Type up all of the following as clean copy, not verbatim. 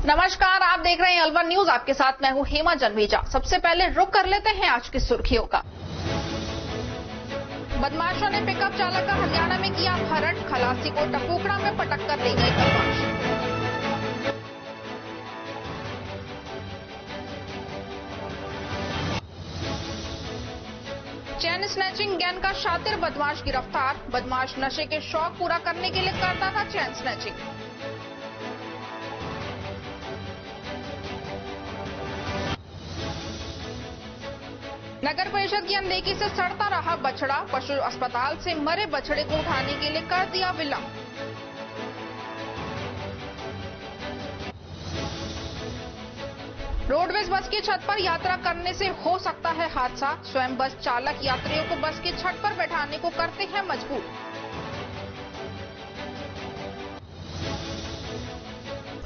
नमस्कार, आप देख रहे हैं अलवर न्यूज। आपके साथ मैं हूं हेमा जनवेजा। सबसे पहले रुक कर लेते हैं आज की सुर्खियों का। बदमाशों ने पिकअप चालक का हरियाणा में किया अपहरण, खलासी को टपुकड़ा में पटक कर ले गए बदमाश। चैन स्नैचिंग गैंग का शातिर बदमाश गिरफ्तार। बदमाश नशे के शौक पूरा करने के लिए करता था चैन स्नैचिंग। नगर परिषद की अनदेखी से सड़ता रहा बछड़ा। पशु अस्पताल से मरे बछड़े को उठाने के लिए कर दिया विलंब। रोडवेज बस की छत पर यात्रा करने से हो सकता है हादसा। स्वयं बस चालक यात्रियों को बस की छत पर बैठाने को करते हैं मजबूर।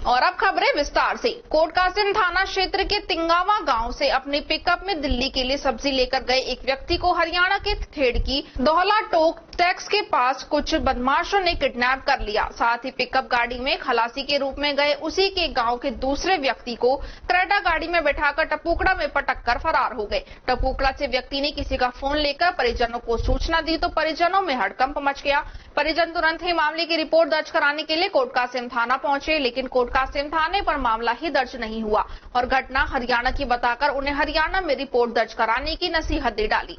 और अब खबरें विस्तार से। कोटकासिम थाना क्षेत्र के तिंगावा गांव से अपने पिकअप में दिल्ली के लिए सब्जी लेकर गए एक व्यक्ति को हरियाणा के खेड़की दोहला टोक टैक्स के पास कुछ बदमाशों ने किडनैप कर लिया। साथ ही पिकअप गाड़ी में खलासी के रूप में गए उसी के गांव के दूसरे व्यक्ति को क्रेटा गाड़ी में बैठाकर टपुकड़ा में पटक कर फरार हो गए। टपुकड़ा से व्यक्ति ने किसी का फोन लेकर परिजनों को सूचना दी तो परिजनों में हड़कंप मच गया। परिजन तुरंत ही मामले की रिपोर्ट दर्ज कराने के लिए कोटकासिम थाना पहुंचे, लेकिन कोटकासिम थाने पर मामला ही दर्ज नहीं हुआ और घटना हरियाणा की बताकर उन्हें हरियाणा में रिपोर्ट दर्ज कराने की नसीहत दे डाली।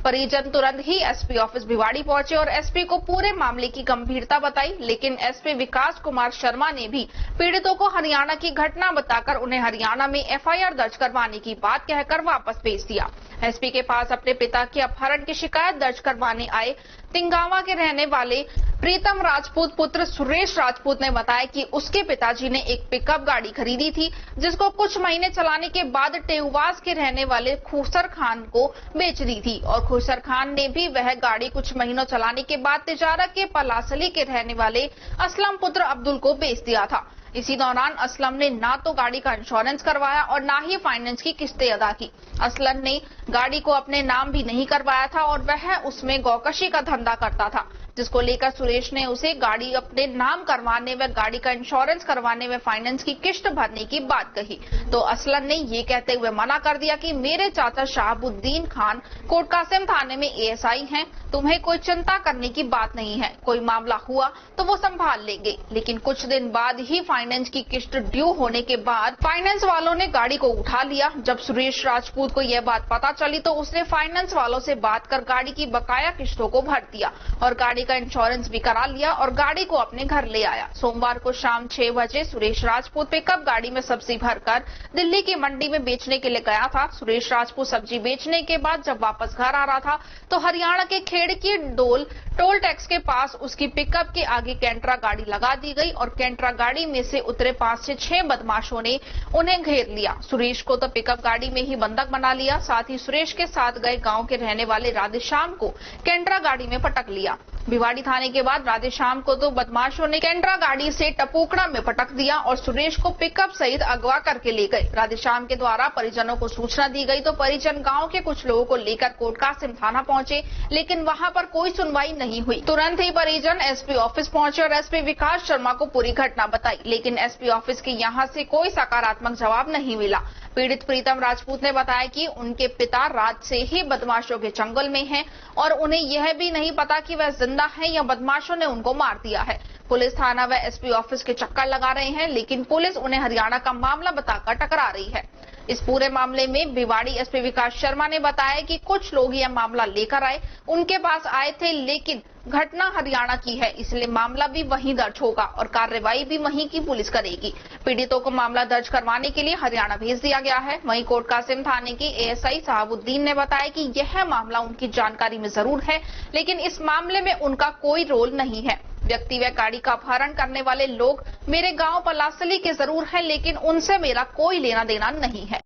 परिजन तुरंत ही एसपी ऑफिस भिवाड़ी पहुंचे और एसपी को पूरे मामले की गंभीरता बताई, लेकिन एसपी विकास कुमार शर्मा ने भी पीड़ितों को हरियाणा की घटना बताकर उन्हें हरियाणा में एफआईआर दर्ज करवाने की बात कहकर वापस भेज दिया। एसपी के पास अपने पिता के अपहरण की शिकायत दर्ज करवाने आए तिंगावा के रहने वाले प्रीतम राजपूत पुत्र सुरेश राजपूत ने बताया कि उसके पिताजी ने एक पिकअप गाड़ी खरीदी थी, जिसको कुछ महीने चलाने के बाद टेउवास के रहने वाले खुसर खान को बेच दी थी और खुसर खान ने भी वह गाड़ी कुछ महीनों चलाने के बाद तिजारा के पलासली के रहने वाले असलम पुत्र अब्दुल को बेच दिया था। इसी दौरान असलम ने ना तो गाड़ी का इंश्योरेंस करवाया और ना ही फाइनेंस की किस्तें अदा की। असलम ने गाड़ी को अपने नाम भी नहीं करवाया था और वह उसमें गौकशी का धंधा करता था, जिसको लेकर सुरेश ने उसे गाड़ी अपने नाम करवाने व गाड़ी का इंश्योरेंस करवाने व फाइनेंस की किस्त भरने की बात कही तो असलम ने ये कहते हुए मना कर दिया कि मेरे चाचा शहाबुद्दीन खान कोटकासिम थाने में एएसआई हैं, तुम्हें कोई चिंता करने की बात नहीं है, कोई मामला हुआ तो वो संभाल लेंगे। लेकिन कुछ दिन बाद ही फाइनेंस की किस्त ड्यू होने के बाद फाइनेंस वालों ने गाड़ी को उठा लिया। जब सुरेश राजपूत को यह बात पता चली तो उसने फाइनेंस वालों से बात कर गाड़ी की बकाया किस्तों को भर दिया और गाड़ी का इंश्योरेंस भी करा लिया और गाड़ी को अपने घर ले आया। सोमवार को शाम 6 बजे सुरेश राजपूत पिकअप गाड़ी में सब्जी भरकर दिल्ली की मंडी में बेचने के लिए गया था। सुरेश राजपूत सब्जी बेचने के बाद जब वापस घर आ रहा था तो हरियाणा के खेड़की डोल टोल टैक्स के पास उसकी पिकअप के आगे कैंट्रा गाड़ी लगा दी गई और कैंट्रा गाड़ी में से उतरे 5 से 6 बदमाशों ने उन्हें घेर लिया। सुरेश को तो पिकअप गाड़ी में ही बंधक बना लिया। साथ ही सुरेश के साथ गए गांव के रहने वाले राधेश्याम को कैंट्रा गाड़ी में पटक लिया। भिवाड़ी थाने के बाद राधेश्याम को तो बदमाशों ने कैंट्रा गाड़ी से टपुकड़ा में पटक दिया और सुरेश को पिकअप सहित अगवा करके ले गए। राधेश्याम के द्वारा परिजनों को सूचना दी गई तो परिजन गांव के कुछ लोगों को लेकर कोटकासिम थाना पहुंचे, लेकिन वहां पर कोई सुनवाई नहीं हुई। तुरंत ही परिजन एसपी ऑफिस पहुंचे और एसपी विकास शर्मा को पूरी घटना बताई, लेकिन एसपी ऑफिस के यहां से कोई सकारात्मक जवाब नहीं मिला। पीड़ित प्रीतम राजपूत ने बताया कि उनके पिता रात से ही बदमाशों के चंगुल में हैं और उन्हें यह भी नहीं पता कि वह जिंदा है या बदमाशों ने उनको मार दिया है। पुलिस थाना व एसपी ऑफिस के चक्कर लगा रहे हैं, लेकिन पुलिस उन्हें हरियाणा का मामला बताकर टकरा रही है। इस पूरे मामले में भिवाड़ी एसपी विकास शर्मा ने बताया कि कुछ लोग यह मामला लेकर आए, उनके पास आए थे, लेकिन घटना हरियाणा की है, इसलिए मामला भी वहीं दर्ज होगा और कार्रवाई भी वहीं की पुलिस करेगी। पीड़ितों को मामला दर्ज करवाने के लिए हरियाणा भेज दिया गया है। वहीं कोटकासिम थाने के एएसआई शहाबुद्दीन ने बताया कि यह मामला उनकी जानकारी में जरूर है, लेकिन इस मामले में उनका कोई रोल नहीं है। व्यक्ति व गाड़ी का अपहरण करने वाले लोग मेरे गांव पलासली के जरूर हैं, लेकिन उनसे मेरा कोई लेना देना नहीं है।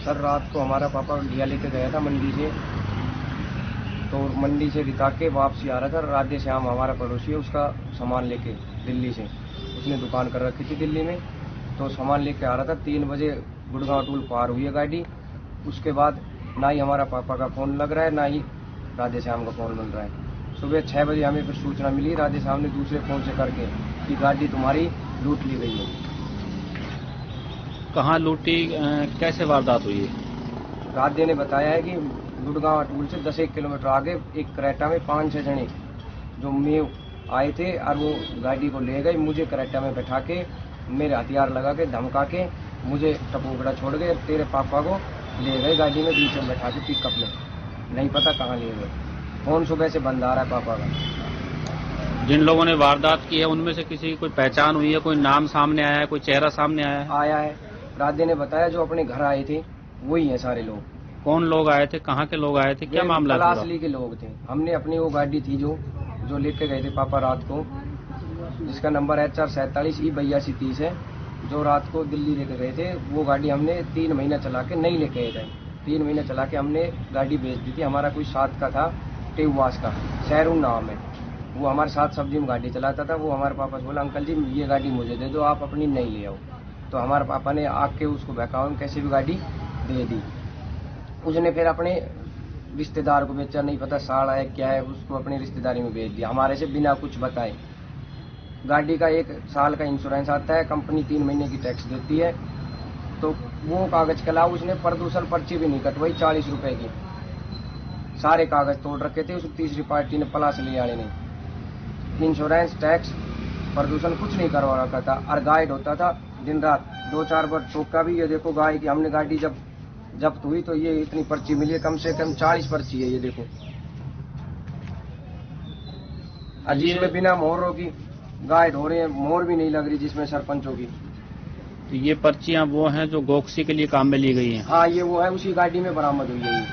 सर, रात को हमारा पापा लिया लेके गया था मंडी से, तो मंडी से रिता के वापसी आ रहा था। राधेश्याम हमारा पड़ोसी है, उसका सामान लेके दिल्ली से, उसने दुकान कर रखी थी दिल्ली में, तो सामान लेके आ रहा था। 3 बजे गुड़गांव टोल पार हुई है गाड़ी। उसके बाद ना ही हमारा पापा का फोन लग रहा है, ना ही राधेश्याम का फोन मिल रहा है। सुबह 6 बजे हमें फिर सूचना मिली राधेश्याम ने दूसरे फोन से करके कि गाड़ी तुम्हारी लूट ली गई है। कहाँ लूटी, कैसे वारदात हुई? राधे ने बताया है कि गुड़गांव टूल से 10-1 किलोमीटर आगे एक क्रेटा में 5-6 जने जो मेव आए थे और वो गाड़ी को ले गए। मुझे क्रेटा में बैठा के मेरे हथियार लगा के धमका के मुझे टपोगड़ा छोड़ गए। तेरे पापा को ले गए गाड़ी में बीच में बैठा के पिकअप में, नहीं पता कहाँ ले गए। फोन सुबह से बंद आ रहा है पापा का। जिन लोगों ने वारदात की है उनमें से किसी की कोई पहचान हुई है, कोई नाम सामने आया है, कोई चेहरा सामने आया है? आया है। राधे ने बताया जो अपने घर आए थे वही है सारे लोग। कौन लोग आए थे, कहाँ के लोग आए थे, क्या मामला था? पलासली के लोग थे। हमने अपनी वो गाड़ी थी जो लेके गए थे पापा रात को, जिसका नंबर HR47 E8230 है, जो रात को दिल्ली लेके गए थे। वो गाड़ी हमने 3 महीना चला के नहीं लेके गए। 3 महीना चला के हमने गाड़ी बेच दी थी। हमारा कोई साथ का था टेवास का, शहरून नाम है, वो हमारे साथ सब्जी में गाड़ी चलाता था। वो हमारे पापा से बोला अंकल जी ये गाड़ी मुझे दे दो, आप अपनी नहीं ले आओ। तो हमारे पापा ने आके उसको बहकावा में कैसे भी गाड़ी दे दी। उसने फिर अपने रिश्तेदार को बेचा, नहीं पता साड़ा है क्या है, उसको अपनी रिश्तेदारी में बेच दिया हमारे से बिना कुछ बताए। गाड़ी का 1 साल का इंश्योरेंस आता है, कंपनी 3 महीने की टैक्स देती है। तो वो कागज के अलावा उसने प्रदूषण पर्ची भी नहीं कटवाई 40 रुपए की। सारे कागज तोड़ रखे थे उस तीसरी पार्टी ने, पलासली वाले ने। इंश्योरेंस, टैक्स, प्रदूषण कुछ नहीं करवा रखा था। और गाइड होता था दिन रात 2-4 बार ठोका भी। ये देखो गाय की हमने गाड़ी जब जब्त हुई तो ये इतनी पर्ची मिली है, कम से कम 40 पर्ची है ये देखो। जिसमें बिना मोहरों की गाइड हो रहे हैं, मोहर भी नहीं लग रही जिसमें सरपंचों की। तो ये पर्चियां वो हैं जो गोक्सी के लिए काम में ली गई हैं? हाँ ये वो है, उसी गाड़ी में बरामद हुई है ये।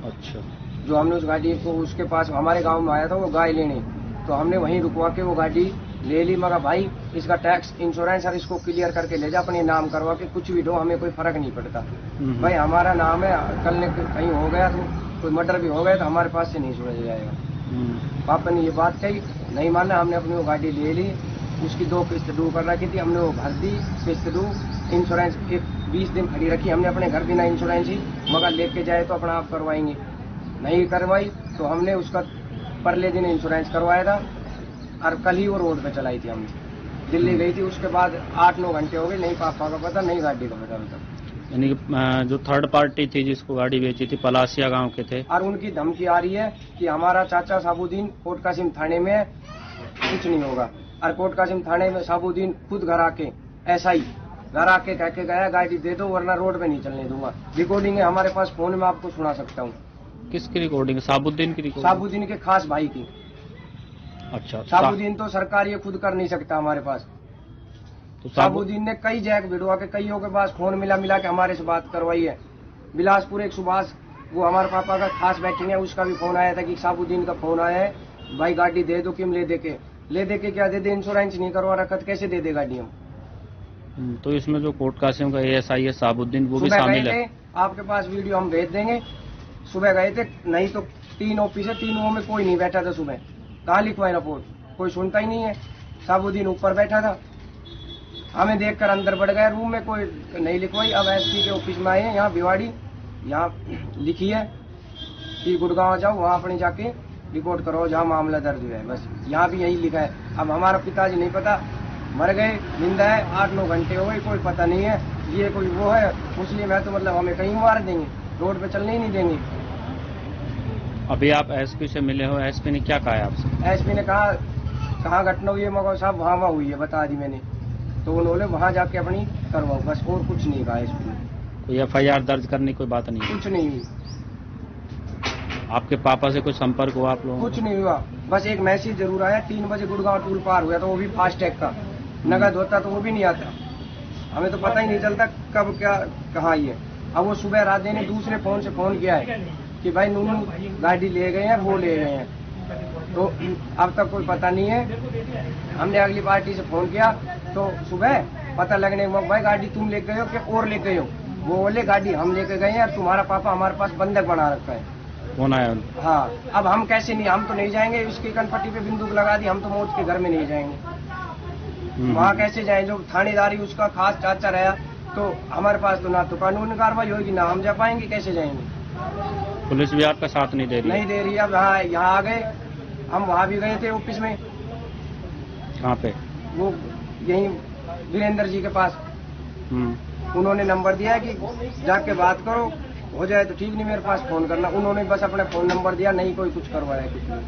अच्छा। जो हमने उस गाड़ी को उसके पास हमारे गांव में आया था वो गाय लेने, तो हमने वहीं रुकवा के वो गाड़ी ले ली। मगर भाई इसका टैक्स, इंश्योरेंस और इसको क्लियर करके ले जा, अपने नाम करवा के कुछ भी दो, हमें कोई फर्क नहीं पड़ता। भाई हमारा नाम है, कल ने कहीं हो गया तो कोई मर्डर भी हो गया तो हमारे पास से नहीं सुना जाएगा। पापा ने ये बात कही, नहीं माना। हमने अपनी वो गाड़ी ले ली, उसकी 2 किस्त ड्यू कर रखी थी, हमने वो भर दी किस्त ड्यू। इंश्योरेंस 20 दिन खड़ी रखी हमने अपने घर बिना इंश्योरेंस ही, मगर लेके जाए तो अपना आप करवाएंगे, नहीं करवाई तो हमने उसका परले दिन इंश्योरेंस करवाया था। और कल ही वो रोड पे चलाई थी हमने, दिल्ली गई थी। उसके बाद 8-9 घंटे हो गए, नहीं पापा का पता नहीं गाड़ी का पता होता। यानी जो थर्ड पार्टी थी जिसको गाड़ी बेची थी पलासिया गांव के थे, और उनकी धमकी आ रही है कि हमारा चाचा साबुद्दीन कोट कासिम थाने में है, कुछ नहीं होगा। और कोट कासिम थाने में साबुद्दीन खुद घर आके ऐसा ही घर आके कह के गया गाड़ी दे दो वरना रोड पे नहीं चलने दूंगा। रिकॉर्डिंग है हमारे पास, फोन में आपको सुना सकता हूँ। किसकी रिकॉर्डिंग? साबुद्दीन की रिकॉर्डिंग? साबुद्दीन के खास भाई की। अच्छा। साबुद्दीन तो सरकार ये खुद कर नहीं सकता हमारे पास। तो साबुद्दीन ने कई जैक भिड़वा के कईयों के पास फोन मिला के हमारे से बात करवाई है। बिलासपुर एक सुभाष, वो हमारे पापा का खास बैठिंग है, उसका भी फोन आया था कि साबुद्दीन का फोन आया है, भाई गाड़ी दे दो। किम ले दे के क्या दे दे, इंश्योरेंस नहीं करवा रखा तो कैसे दे दे गाड़ी हम। तो इसमें जो कोट कासिम का ASI है साबुद्दीन, वो भी शामिल है? आपके पास वीडियो हम भेज देंगे। सुबह गए थे, नहीं तो 3 ऑफिस है, तीनों में कोई नहीं बैठा था। सुबह कहाँ लिखवाए रिपोर्ट, कोई सुनता ही नहीं है। साबुद्दीन ऊपर बैठा था, हमें देखकर अंदर बढ़ गया रूम में, कोई नहीं लिखवाई। अब SP के ऑफिस में आए हैं यहाँ भिवाड़ी, यहाँ लिखी है कि गुड़गांव जाओ, वहाँ अपने जाके रिपोर्ट करो जहाँ मामला दर्ज हुआ है। बस यहाँ भी यही लिखा है। अब हमारा पिताजी नहीं पता, मर गए, जिंदा है, 8-9 घंटे हो गए, कोई पता नहीं है ये कोई वो है मुस्लिम है तो मतलब हमें कहीं मार देंगे, रोड पे चलने ही नहीं देंगे। अभी आप SP से मिले हो, SP ने क्या कहा है आपसे? SP ने कहाँ घटना हुई है? मगर साहब वहाँ हुई है, बता दी मैंने। तो उन्होंने वहाँ जाके अपनी करवाओ, बस और कुछ नहीं कहा SP ने। कोई FIR दर्ज करने की कोई बात नहीं? कुछ नहीं हुई। आपके पापा से कोई संपर्क हुआ आप लोगों? कुछ नहीं हुआ, बस एक मैसेज जरूर आया 3 बजे गुड़गांव टूल पार हुआ, तो वो भी फास्टैग का, नगद होता तो वो भी नहीं आता। हमें तो पता ही नहीं चलता कब क्या कहाँ ही है। अब वो सुबह राधे ने दूसरे फोन से फोन किया है कि भाई नूनू गाड़ी ले गए हैं, वो ले गए हैं, तो अब तक कोई पता नहीं है। हमने अगली पार्टी से फोन किया तो सुबह पता लगने के भाई गाड़ी तुम ले गए हो कि और ले गए हो? वो बोले गाड़ी हम लेके गए हैं, तुम्हारा पापा हमारे पास बंधक बना रखा है। कौन आया? हाँ, अब हम कैसे नहीं, हम तो नहीं जाएंगे, इसकी कनपट्टी पे बंदूक लगा दी, हम तो मौत के घर में नहीं जाएंगे। वहाँ कैसे जाएं? जो थानेदारी उसका खास चाचा रहा, तो हमारे पास तो ना तो कानूनी कार्रवाई होगी, ना हम जा पाएंगे, कैसे जाएंगे? पुलिस भी आपका साथ नहीं दे रही? नहीं दे रही। अब यहाँ आ गए, हम वहाँ भी गए थे ऑफिस में। कहाँ पे? वो यही वीरेंद्र जी के पास। उन्होंने नंबर दिया कि जाके बात करो, हो जाए तो ठीक, नहीं मेरे पास फोन करना। उन्होंने बस अपना फोन नंबर दिया, नहीं कोई कुछ करवाया कुछ नहीं।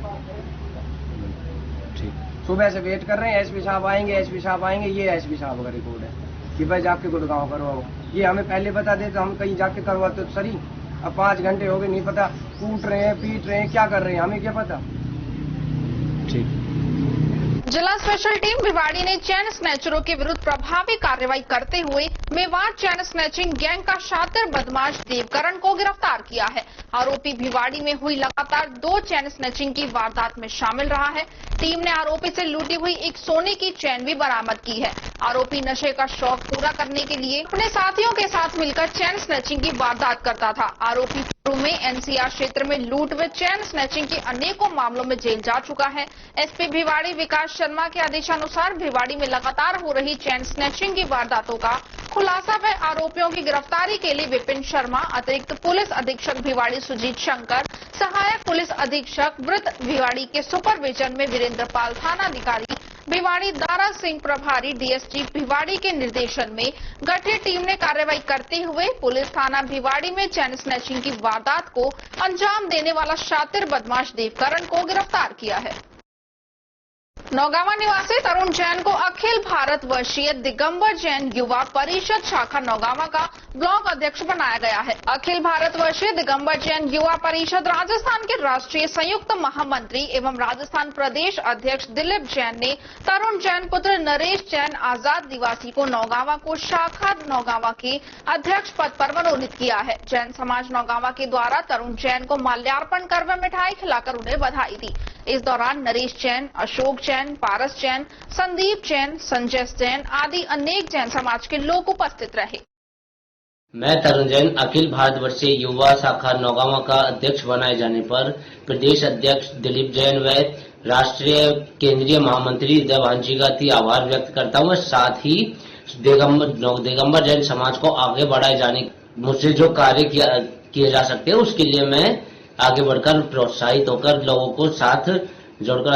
ठीक, सुबह से वेट कर रहे हैं, एसपी साहब आएंगे, एसपी साहब आएंगे। ये एसपी साहब का रिकॉर्ड है कि भाई जाके गुड़गांव करवाओ। ये हमें पहले बता देते, हम कहीं जाके करवाते तो सही। अब 5 घंटे हो गए, नहीं पता कूट रहे हैं, पीट रहे हैं, क्या कर रहे हैं, हमें क्या पता। ठीक। जिला स्पेशल टीम भिवाड़ी ने चैन स्नैचरों के विरुद्ध प्रभावी कार्रवाई करते हुए मेवाड़ चैन स्नैचिंग गैंग का शातिर बदमाश देवकरण को गिरफ्तार किया है। आरोपी भिवाड़ी में हुई लगातार 2 चैन स्नैचिंग की वारदात में शामिल रहा है। टीम ने आरोपी से लूटी हुई एक सोने की चैन भी बरामद की है। आरोपी नशे का शौक पूरा करने के लिए अपने साथियों के साथ मिलकर चैन स्नैचिंग की वारदात करता था। आरोपी पूर्व में एनसीआर क्षेत्र में लूट व चैन स्नैचिंग के अनेकों मामलों में जेल जा चुका है। एसपी भिवाड़ी विकास शर्मा के आदेशानुसार भिवाड़ी में लगातार हो रही चैन स्नैचिंग की वारदातों का खुलासा व आरोपियों की गिरफ्तारी के लिए विपिन शर्मा, अतिरिक्त पुलिस अधीक्षक भिवाड़ी सुजीत शंकर, सहायक पुलिस अधीक्षक वृत्त भिवाड़ी के सुपरविजन में वीरेंद्र पाल, थानाधिकारी भिवाड़ी दारा सिंह प्रभारी डीएसपी भिवाड़ी के निर्देशन में गठित टीम ने कार्रवाई करते हुए पुलिस थाना भिवाड़ी में चैन स्नैचिंग की वारदात को अंजाम देने वाला शातिर बदमाश देवकरण को गिरफ्तार किया है। नौगावा निवासी तरुण जैन को अखिल भारत वर्षीय दिगंबर जैन युवा परिषद शाखा नौगावा का ब्लॉक अध्यक्ष बनाया गया है। अखिल भारत वर्षीय दिगंबर जैन युवा परिषद राजस्थान के राष्ट्रीय संयुक्त महामंत्री एवं राजस्थान प्रदेश अध्यक्ष दिलीप जैन ने तरुण जैन पुत्र नरेश जैन आजाद निवासी को नौगावा को शाखा नौगावा के अध्यक्ष पद पर मनोनीत किया है। जैन समाज नौगावा के द्वारा तरुण जैन को माल्यार्पण कर व मिठाई खिलाकर उन्हें बधाई दी। इस दौरान नरेश जैन, अशोक जैन, पारस जैन, संदीप जैन, संजय जैन आदि अनेक जैन समाज के लोग उपस्थित रहे। मैं तरुण जैन अखिल भारतवर्षीय युवा शाखा नौगावा का अध्यक्ष बनाए जाने पर प्रदेश अध्यक्ष दिलीप जैन व राष्ट्रीय केंद्रीय महामंत्री देवांशी का आभार व्यक्त करता हूँ। साथ ही दिगंबर जैन समाज को आगे बढ़ाए जाने मुझसे जो कार्य किए जा सकते हैं उसके लिए मैं आगे बढ़कर प्रोत्साहित होकर लोगों को साथ जोड़कर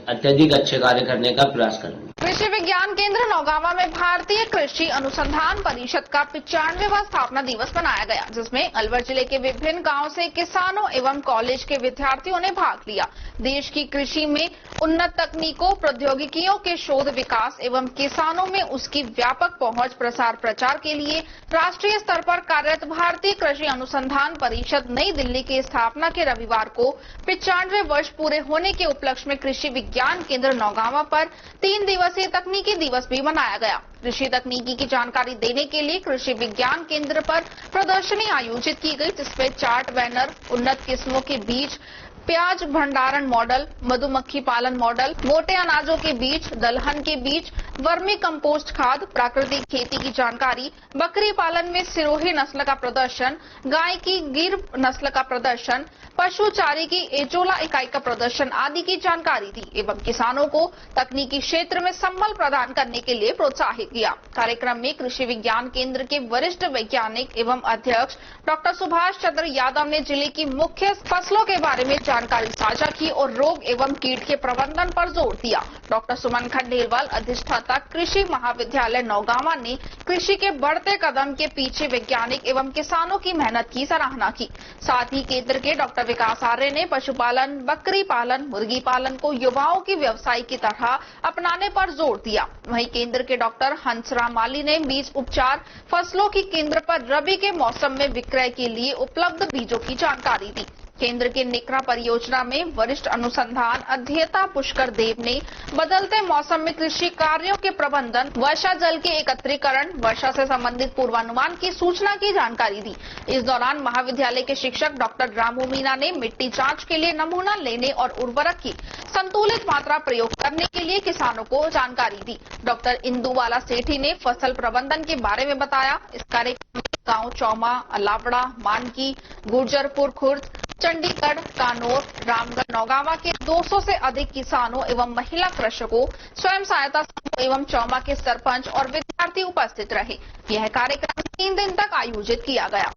अत्यधिक अच्छे कार्य करने का प्रयास करूंगा। कृषि विज्ञान केंद्र नौगावा में भारतीय कृषि अनुसंधान परिषद का 95वां स्थापना दिवस मनाया गया, जिसमें अलवर जिले के विभिन्न गांवों से किसानों एवं कॉलेज के विद्यार्थियों ने भाग लिया। देश की कृषि में उन्नत तकनीकों, प्रौद्योगिकियों के शोध विकास एवं किसानों में उसकी व्यापक पहुंच प्रसार प्रचार के लिए राष्ट्रीय स्तर पर कार्यरत भारतीय कृषि अनुसंधान परिषद नई दिल्ली की स्थापना के रविवार को 95 वर्ष पूरे होने के उपलक्ष्य में कृषि विज्ञान केंद्र नौगावा पर 3 दिवसीय तकनीकी दिवस भी मनाया गया। कृषि तकनीकी की जानकारी देने के लिए कृषि विज्ञान केंद्र पर प्रदर्शनी आयोजित की गई, जिसमें चार्ट बैनर, उन्नत किस्मों के बीज, प्याज भंडारण मॉडल, मधुमक्खी पालन मॉडल, मोटे अनाजों के बीज, दलहन के बीज, वर्मी कंपोस्ट खाद, प्राकृतिक खेती की जानकारी, बकरी पालन में सिरोही नस्ल का प्रदर्शन, गाय की गिर नस्ल का प्रदर्शन, पशु चारे की एजोला इकाई का प्रदर्शन आदि की जानकारी दी एवं किसानों को तकनीकी क्षेत्र में संबल प्रदान करने के लिए प्रोत्साहित किया। कार्यक्रम में कृषि विज्ञान केंद्र के वरिष्ठ वैज्ञानिक एवं अध्यक्ष डॉक्टर सुभाष चंद्र यादव ने जिले की मुख्य फसलों के बारे में जानकारी साझा की और रोग एवं कीट के प्रबंधन पर जोर दिया। डॉक्टर सुमन खंडेलवाल, अधिष्ठाता कृषि महाविद्यालय नौगावा ने कृषि के बढ़ते कदम के पीछे वैज्ञानिक एवं किसानों की मेहनत की सराहना की। साथ ही केंद्र के डॉक्टर विकास आर्य ने पशुपालन, बकरी पालन, मुर्गी पालन को युवाओं की व्यवसाय की तरह अपनाने पर जोर दिया। वहीं केंद्र के डॉक्टर हंसराम माली ने बीज उपचार फसलों की केंद्र पर रबी के मौसम में विक्रय के लिए उपलब्ध बीजों की जानकारी दी। केंद्र के निकरा परियोजना में वरिष्ठ अनुसंधान अध्येता पुष्कर देव ने बदलते मौसम में कृषि कार्यों के प्रबंधन, वर्षा जल के एकत्रीकरण, वर्षा से संबंधित पूर्वानुमान की सूचना की जानकारी दी। इस दौरान महाविद्यालय के शिक्षक डॉक्टर रामू मीना ने मिट्टी जांच के लिए नमूना लेने और उर्वरक की संतुलित मात्रा प्रयोग करने के लिए किसानों को जानकारी दी। डॉक्टर इंदुवाला सेठी ने फसल प्रबंधन के बारे में बताया। इस कार्यक्रम में गांव चौमा, अलावड़ा, मानकी, गुर्जरपुर खुर्द, चंडीगढ़, कानौर, रामगढ़, नौगावा के 200 से अधिक किसानों एवं महिला कृषकों, स्वयं सहायता समूह एवं चौमा के सरपंच और विद्यार्थी उपस्थित रहे। यह कार्यक्रम 3 दिन तक आयोजित किया गया।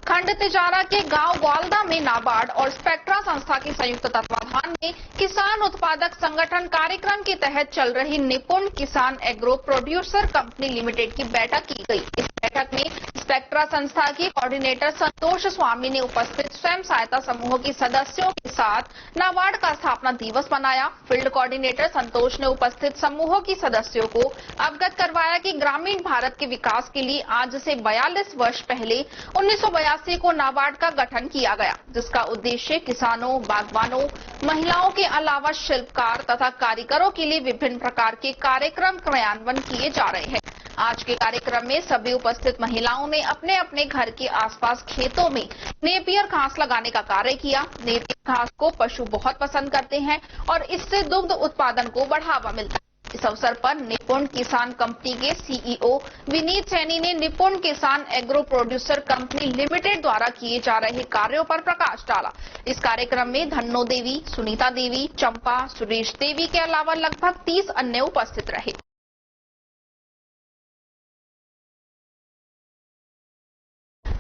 खंड तिजारा के गांव ग्वालदा में नाबार्ड और स्पेक्ट्रा संस्था के संयुक्त तत्वाधान में किसान उत्पादक संगठन कार्यक्रम के तहत चल रही निपुण किसान एग्रो प्रोड्यूसर कंपनी लिमिटेड की बैठक की गई। इस बैठक में स्पेक्ट्रा संस्था के कोऑर्डिनेटर संतोष स्वामी ने उपस्थित स्वयं सहायता समूह के सदस्यों के साथ नाबार्ड का स्थापना दिवस मनाया। फील्ड कोऑर्डिनेटर संतोष ने उपस्थित समूह के सदस्यों को अवगत करवाया कि ग्रामीण भारत के विकास के लिए आज से 42 वर्ष पहले 1982 को नाबार्ड का गठन किया गया, जिसका उद्देश्य किसानों, बागवानों, महिलाओं के अलावा शिल्पकार तथा कारीगरों के लिए विभिन्न प्रकार के कार्यक्रम क्रियान्वयन किए जा रहे हैं। आज के कार्यक्रम में सभी उपस्थित महिलाओं ने अपने अपने घर के आसपास खेतों में नेपियर घास लगाने का कार्य किया। नेपियर घास को पशु बहुत पसंद करते हैं और इससे दुग्ध उत्पादन को बढ़ावा मिलता है। इस अवसर पर निपुण किसान कंपनी के सीईओ विनीत सैनी ने निपुण किसान एग्रो प्रोड्यूसर कंपनी लिमिटेड द्वारा किए जा रहे कार्यों पर प्रकाश डाला। इस कार्यक्रम में धन्नो देवी, सुनीता देवी, चंपा, सुरेश देवी के अलावा लगभग 30 अन्य उपस्थित रहे।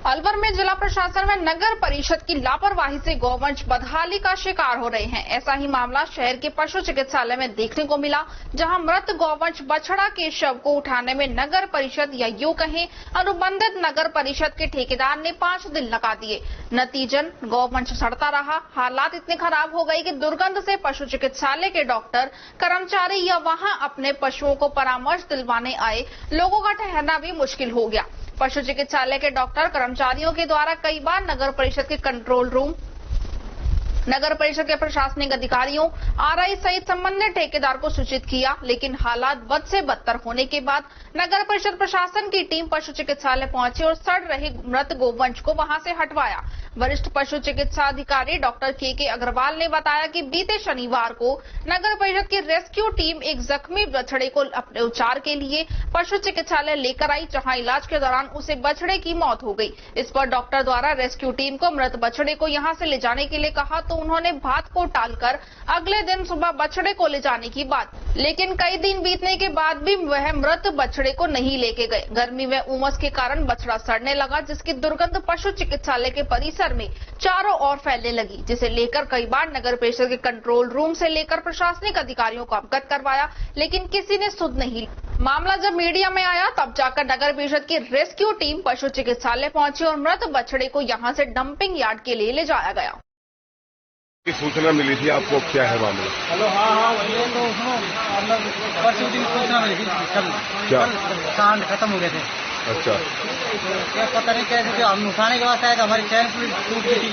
अलवर में जिला प्रशासन व नगर परिषद की लापरवाही से गौवंश बदहाली का शिकार हो रहे हैं। ऐसा ही मामला शहर के पशु चिकित्सालय में देखने को मिला, जहां मृत गौवंश बछड़ा के शव को उठाने में नगर परिषद या यूं कहें अनुबंधित नगर परिषद के ठेकेदार ने 5 दिन लगा दिए। नतीजन गौवंश सड़ता रहा। हालात इतने खराब हो गए कि दुर्गंध से पशु चिकित्सालय के डॉक्टर, कर्मचारी या वहां अपने पशुओं को परामर्श दिलवाने आए लोगों का ठहरना भी मुश्किल हो गया। पशु चिकित्सालय के डॉक्टर, कर्मचारियों के द्वारा कई बार नगर परिषद के कंट्रोल रूम, नगर परिषद के प्रशासनिक अधिकारियों, आरआई सहित संबंधित ठेकेदार को सूचित किया, लेकिन हालात बद से बदतर होने के बाद नगर परिषद प्रशासन की टीम पशु चिकित्सालय पहुंची और सड़ रहे मृत गोवंश को वहां से हटवाया। वरिष्ठ पशु चिकित्सा अधिकारी डॉक्टर के अग्रवाल ने बताया कि बीते शनिवार को नगर परिषद की रेस्क्यू टीम एक जख्मी बछड़े को अपने उपचार के लिए पशु चिकित्सालय लेकर आई, जहां इलाज के दौरान उसे बछड़े की मौत हो गई। इस पर डॉक्टर द्वारा रेस्क्यू टीम को मृत बछड़े को यहां से ले जाने के लिए कहा, तो उन्होंने बात को टालकर अगले दिन सुबह बछड़े को ले जाने की बात, लेकिन कई दिन बीतने के बाद भी वह मृत बछड़े को नहीं लेके गए। गर्मी में उमस के कारण बछड़ा सड़ने लगा, जिसकी दुर्गंध पशु चिकित्सालय के परिसर में चारों ओर फैलने लगी, जिसे लेकर कई बार नगर परिषद के कंट्रोल रूम से लेकर प्रशासनिक अधिकारियों को अवगत करवाया, लेकिन किसी ने सुध नहीं ली। मामला जब मीडिया में आया तब जाकर नगर परिषद की रेस्क्यू टीम पशु चिकित्सालय पहुंची और मृत बछड़े को यहां से डंपिंग यार्ड के लिए ले जाया गया। सूचना मिली थी आपको, क्या है मामला? हेलो, हाँ, ये तो परसों दिन सूचना मिली थी। क्या कांड खत्म हो गए थे। अच्छा, क्या पता नहीं कैसे, कि हम उठाने के बाद शायद हमारी चैन पूरी टूट गई थी।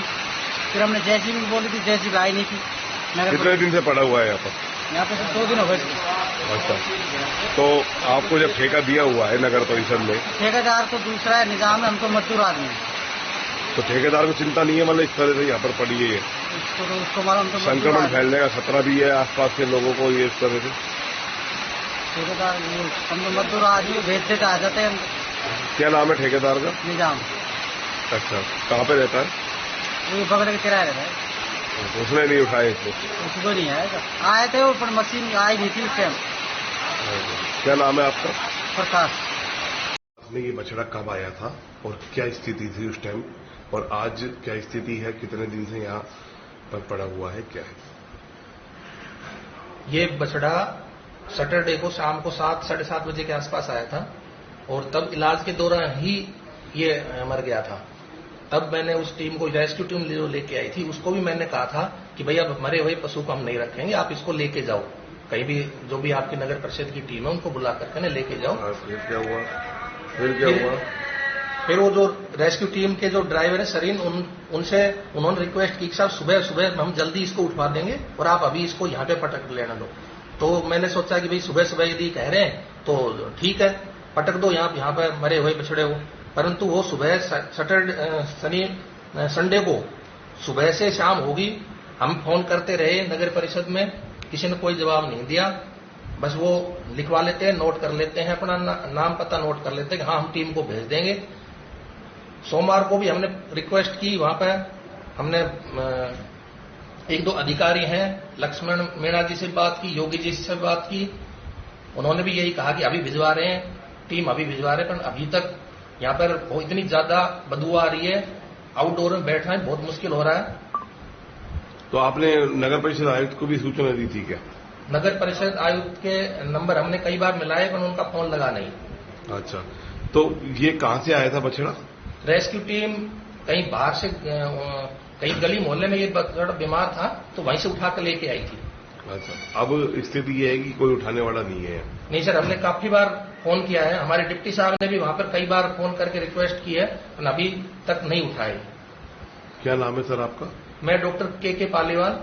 फिर हमने जेसीबी बोली थी, जेसीबी आई नहीं थी। कितने दिन से पड़ा हुआ है यहाँ पे तो 2 दिन हो गए थे। अच्छा, तो आपको जब ठेका दिया हुआ है नगर परिषद में, ठेकेदार तो दूसरा है, निजाम है, हमको मजदूर आदमी, तो ठेकेदार को चिंता नहीं है, मतलब इस तरह से यहाँ पर पड़ी है, उसको मालूम तो संक्रमण फैलने का खतरा भी है आसपास के लोगों को, ये इस तरह से ठेकेदार हम तो मजदूर आदमी भेज देते आ जाते हैं। क्या नाम है ठेकेदार का? निजाम। अच्छा, कहाँ पे रहता है? वो बगल के किराया रहता है। उसने नहीं उठाए इसको? उसको नहीं आया, आए थे वो, पर मशीन आई नहीं थी उस टाइम। क्या नाम है आपका? प्रकाश। ये बछड़ा कब आया था और क्या स्थिति थी उस टाइम, और आज क्या स्थिति है? कितने दिन से यहाँ पर पड़ा हुआ है, क्या है? ये बछड़ा सैटरडे को शाम को 7-7:30 बजे के आसपास आया था और तब इलाज के दौरान ही ये मर गया था। तब मैंने उस टीम को, रेस्क्यू टीम जो लेके आई थी, उसको भी मैंने कहा था कि भैया मरे हुए पशु को हम नहीं रखेंगे, आप इसको लेके जाओ कहीं भी, जो भी आपकी नगर परिषद की टीम है उनको बुला करके लेके जाओ। फिर क्या हुआ? फिर क्या हुआ? फिर वो जो रेस्क्यू टीम के जो ड्राइवर है सरीन, उनसे उन्होंने रिक्वेस्ट की कि साहब सुबह सुबह हम जल्दी इसको उठवा देंगे और आप अभी इसको यहाँ पे पटक लेना दो। तो मैंने सोचा कि भाई सुबह सुबह यदि कह रहे हैं तो ठीक है, पटक दो यहाँ पे मरे हुए बछड़े हो। परंतु वो सुबह संडे को सुबह से शाम होगी, हम फोन करते रहे नगर परिषद में, किसी ने कोई जवाब नहीं दिया। बस वो लिखवा लेते हैं, नोट कर लेते हैं, अपना नाम पता नोट कर लेते हैं कि हाँ हम टीम को भेज देंगे। सोमवार को भी हमने रिक्वेस्ट की, वहां पर हमने 1-2 अधिकारी हैं, लक्ष्मण मीणा जी से बात की, योगी जी से बात की, उन्होंने भी यही कहा कि अभी भिजवा रहे हैं, टीम अभी भिजवा रहे हैं, पर अभी तक यहाँ पर इतनी ज्यादा बदबू आ रही है, आउटडोर में बैठना है, बहुत मुश्किल हो रहा है। तो आपने नगर परिषद आयुक्त को भी सूचना दी थी क्या? नगर परिषद आयुक्त के नंबर हमने कई बार मिलाए, पर उनका फोन लगा नहीं। अच्छा, तो ये कहाँ से आया था बछड़ा? रेस्क्यू टीम कहीं बाहर से, कहीं गली मोहल्ले में ये बछड़ा बीमार था, तो वहीं से उठा कर लेके आई थी। अच्छा, अब स्थिति ये है कि कोई उठाने वाला नहीं है? नहीं सर, हमने काफी बार फोन किया है, हमारे डिप्टी साहब ने भी वहां पर कई बार फोन करके रिक्वेस्ट की है, पर अभी तक नहीं उठाए। क्या नाम है सर आपका? मैं डॉक्टर के पालीवाल,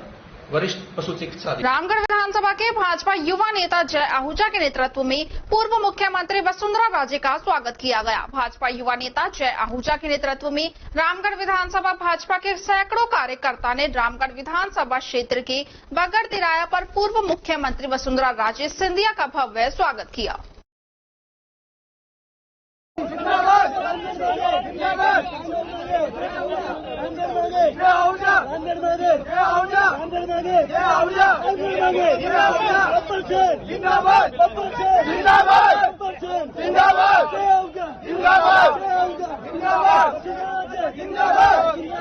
वरिष्ठ पशु चिकित्सा। रामगढ़ विधानसभा के भाजपा युवा नेता जय आहूजा के नेतृत्व में पूर्व मुख्यमंत्री वसुंधरा राजे का स्वागत किया गया। भाजपा युवा नेता जय आहूजा के नेतृत्व में रामगढ़ विधानसभा भाजपा के सैकड़ों कार्यकर्ता ने रामगढ़ विधानसभा क्षेत्र के बगड़ तिराया पर पूर्व मुख्यमंत्री वसुंधरा राजे सिंधिया का भव्य स्वागत किया।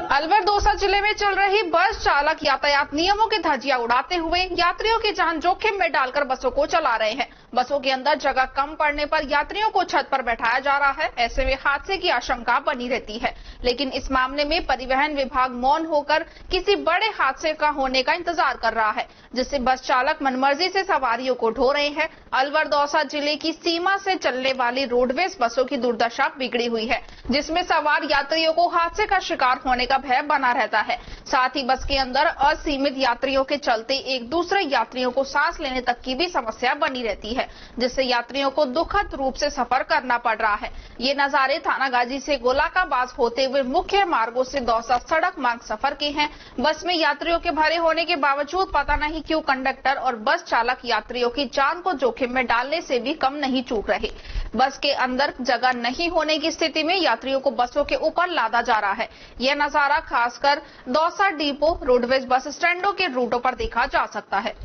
अलवर दौसा जिले में चल रही बस चालक यातायात नियमों की धज्जियां उड़ाते हुए यात्रियों की जान जोखिम में डालकर बसों को चला रहे हैं। बसों के अंदर जगह कम पड़ने पर यात्रियों को छत पर बैठाया जा रहा है। ऐसे में हादसे की आशंका बनी रहती है, लेकिन इस मामले में परिवहन विभाग मौन होकर किसी बड़े हादसे का होने का इंतजार कर रहा है, जिससे बस चालक मनमर्जी से सवारियों को ढो रहे हैं। अलवर दौसा जिले की सीमा से चलने वाली रोडवेज बसों की दुर्दशा बिगड़ी हुई है, जिसमें सवार यात्रियों को हादसे का शिकार होने का भय बना रहता है। साथ ही बस के अंदर असीमित यात्रियों के चलते एक दूसरे यात्रियों को सांस लेने तक की भी समस्या बनी रहती है, जिससे यात्रियों को दुखद रूप से सफर करना पड़ रहा है। ये नजारे थानागाजी से गोलाकाबाज होते हुए मुख्य मार्गों से दौसा सड़क मार्ग सफर के हैं। बस में यात्रियों के भरे होने के बावजूद पता नहीं क्यों कंडक्टर और बस चालक यात्रियों की जान को जोखिम में डालने से भी कम नहीं चूक रहे। बस के अंदर जगह नहीं होने की स्थिति में यात्रियों को बसों के ऊपर लादा जा रहा है। यह नजारा खासकर दौसा डिपो, रोडवेज बस स्टैंडों के रूटों पर देखा जा सकता है।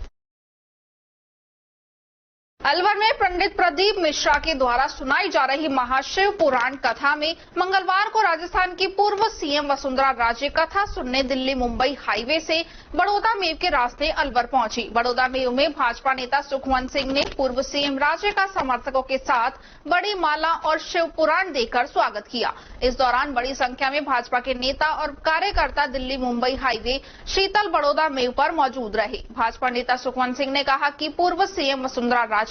अलवर में पंडित प्रदीप मिश्रा के द्वारा सुनाई जा रही महाशिव पुराण कथा में मंगलवार को राजस्थान की पूर्व सीएम वसुंधरा राजे कथा सुनने दिल्ली मुंबई हाईवे से बड़ौदा मेव के रास्ते अलवर पहुंची। बड़ौदा मेव में भाजपा नेता सुखवंत सिंह ने पूर्व सीएम राजे का समर्थकों के साथ बड़ी माला और शिव पुराण देकर स्वागत किया। इस दौरान बड़ी संख्या में भाजपा के नेता और कार्यकर्ता दिल्ली मुंबई हाईवे शीतल बड़ौदा मेव पर मौजूद रहे। भाजपा नेता सुखवंत सिंह ने कहा कि पूर्व सीएम वसुंधरा राजे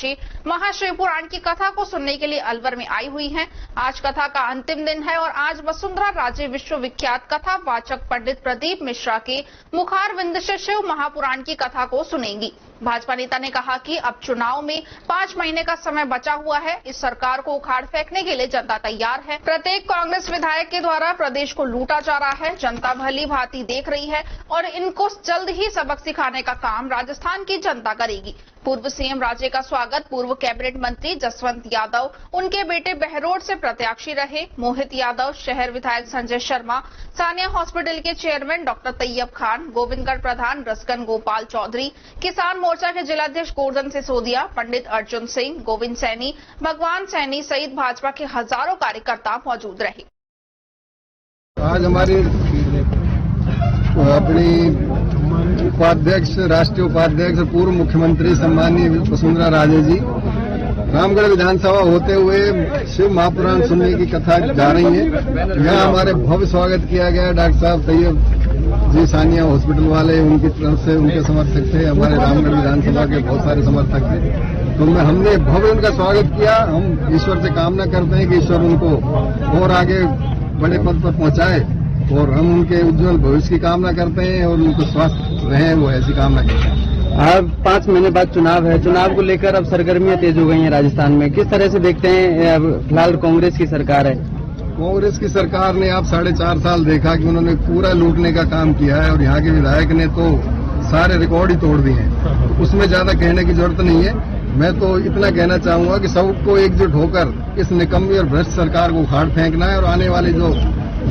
महाशिव पुराण की कथा को सुनने के लिए अलवर में आई हुई हैं। आज कथा का अंतिम दिन है और आज वसुंधरा राजे विश्वविख्यात कथावाचक पंडित प्रदीप मिश्रा के मुखारविंद से शिव महापुराण की कथा को सुनेंगी। भाजपा नेता ने कहा कि अब चुनाव में 5 महीने का समय बचा हुआ है। इस सरकार को उखाड़ फेंकने के लिए जनता तैयार है। प्रत्येक कांग्रेस विधायक के द्वारा प्रदेश को लूटा जा रहा है। जनता भली भांति देख रही है और इनको जल्द ही सबक सिखाने का काम राजस्थान की जनता करेगी। पूर्व सीएम राजे का स्वागत पूर्व कैबिनेट मंत्री जसवंत यादव, उनके बेटे बहरोड से प्रत्याशी रहे मोहित यादव, शहर विधायक संजय शर्मा, सानिया हॉस्पिटल के चेयरमैन डॉक्टर तैयब खान, गोविंदगढ़ प्रधान रसकन गोपाल चौधरी, किसान मोर्चा के जिलाध्यक्ष गोवर्धन सिसोदिया, पंडित अर्जुन सिंह, गोविंद सैनी, भगवान सैनी सहित भाजपा के हजारों कार्यकर्ता मौजूद रहे। आज हमारी अपनी उपाध्यक्ष, राष्ट्रीय उपाध्यक्ष, पूर्व मुख्यमंत्री सम्माननीय वसुंधरा राजे जी रामगढ़ विधानसभा होते हुए शिव महापुराण सुनने की कथा जा रही है। यहाँ हमारे भव्य स्वागत किया गया। डॉक्टर साहब तैयब जी सानिया हॉस्पिटल वाले, उनकी तरफ से उनके समर्थक थे, हमारे रामगढ़ विधानसभा के बहुत सारे समर्थक थे, तो हमने भव्य उनका स्वागत किया। हम ईश्वर से कामना करते हैं कि ईश्वर उनको और आगे बड़े पद पर पहुंचाए और हम उनके उज्जवल भविष्य की कामना करते हैं और उनको स्वस्थ रहें, वो ऐसी कामना करते हैं। अब 5 महीने बाद चुनाव है, चुनाव को लेकर अब सरगर्मियां तेज हो गई हैं राजस्थान में, किस तरह से देखते हैं? फिलहाल कांग्रेस की सरकार है। कांग्रेस की सरकार ने आप 4.5 साल देखा कि उन्होंने पूरा लूटने का काम किया है और यहाँ के विधायक ने तो सारे रिकॉर्ड ही तोड़ दिए हैं। उसमें ज्यादा कहने की जरूरत नहीं है। मैं तो इतना कहना चाहूंगा कि सबको एकजुट होकर इस निकम्मी और भ्रष्ट सरकार को उखाड़ फेंकना है और आने वाली जो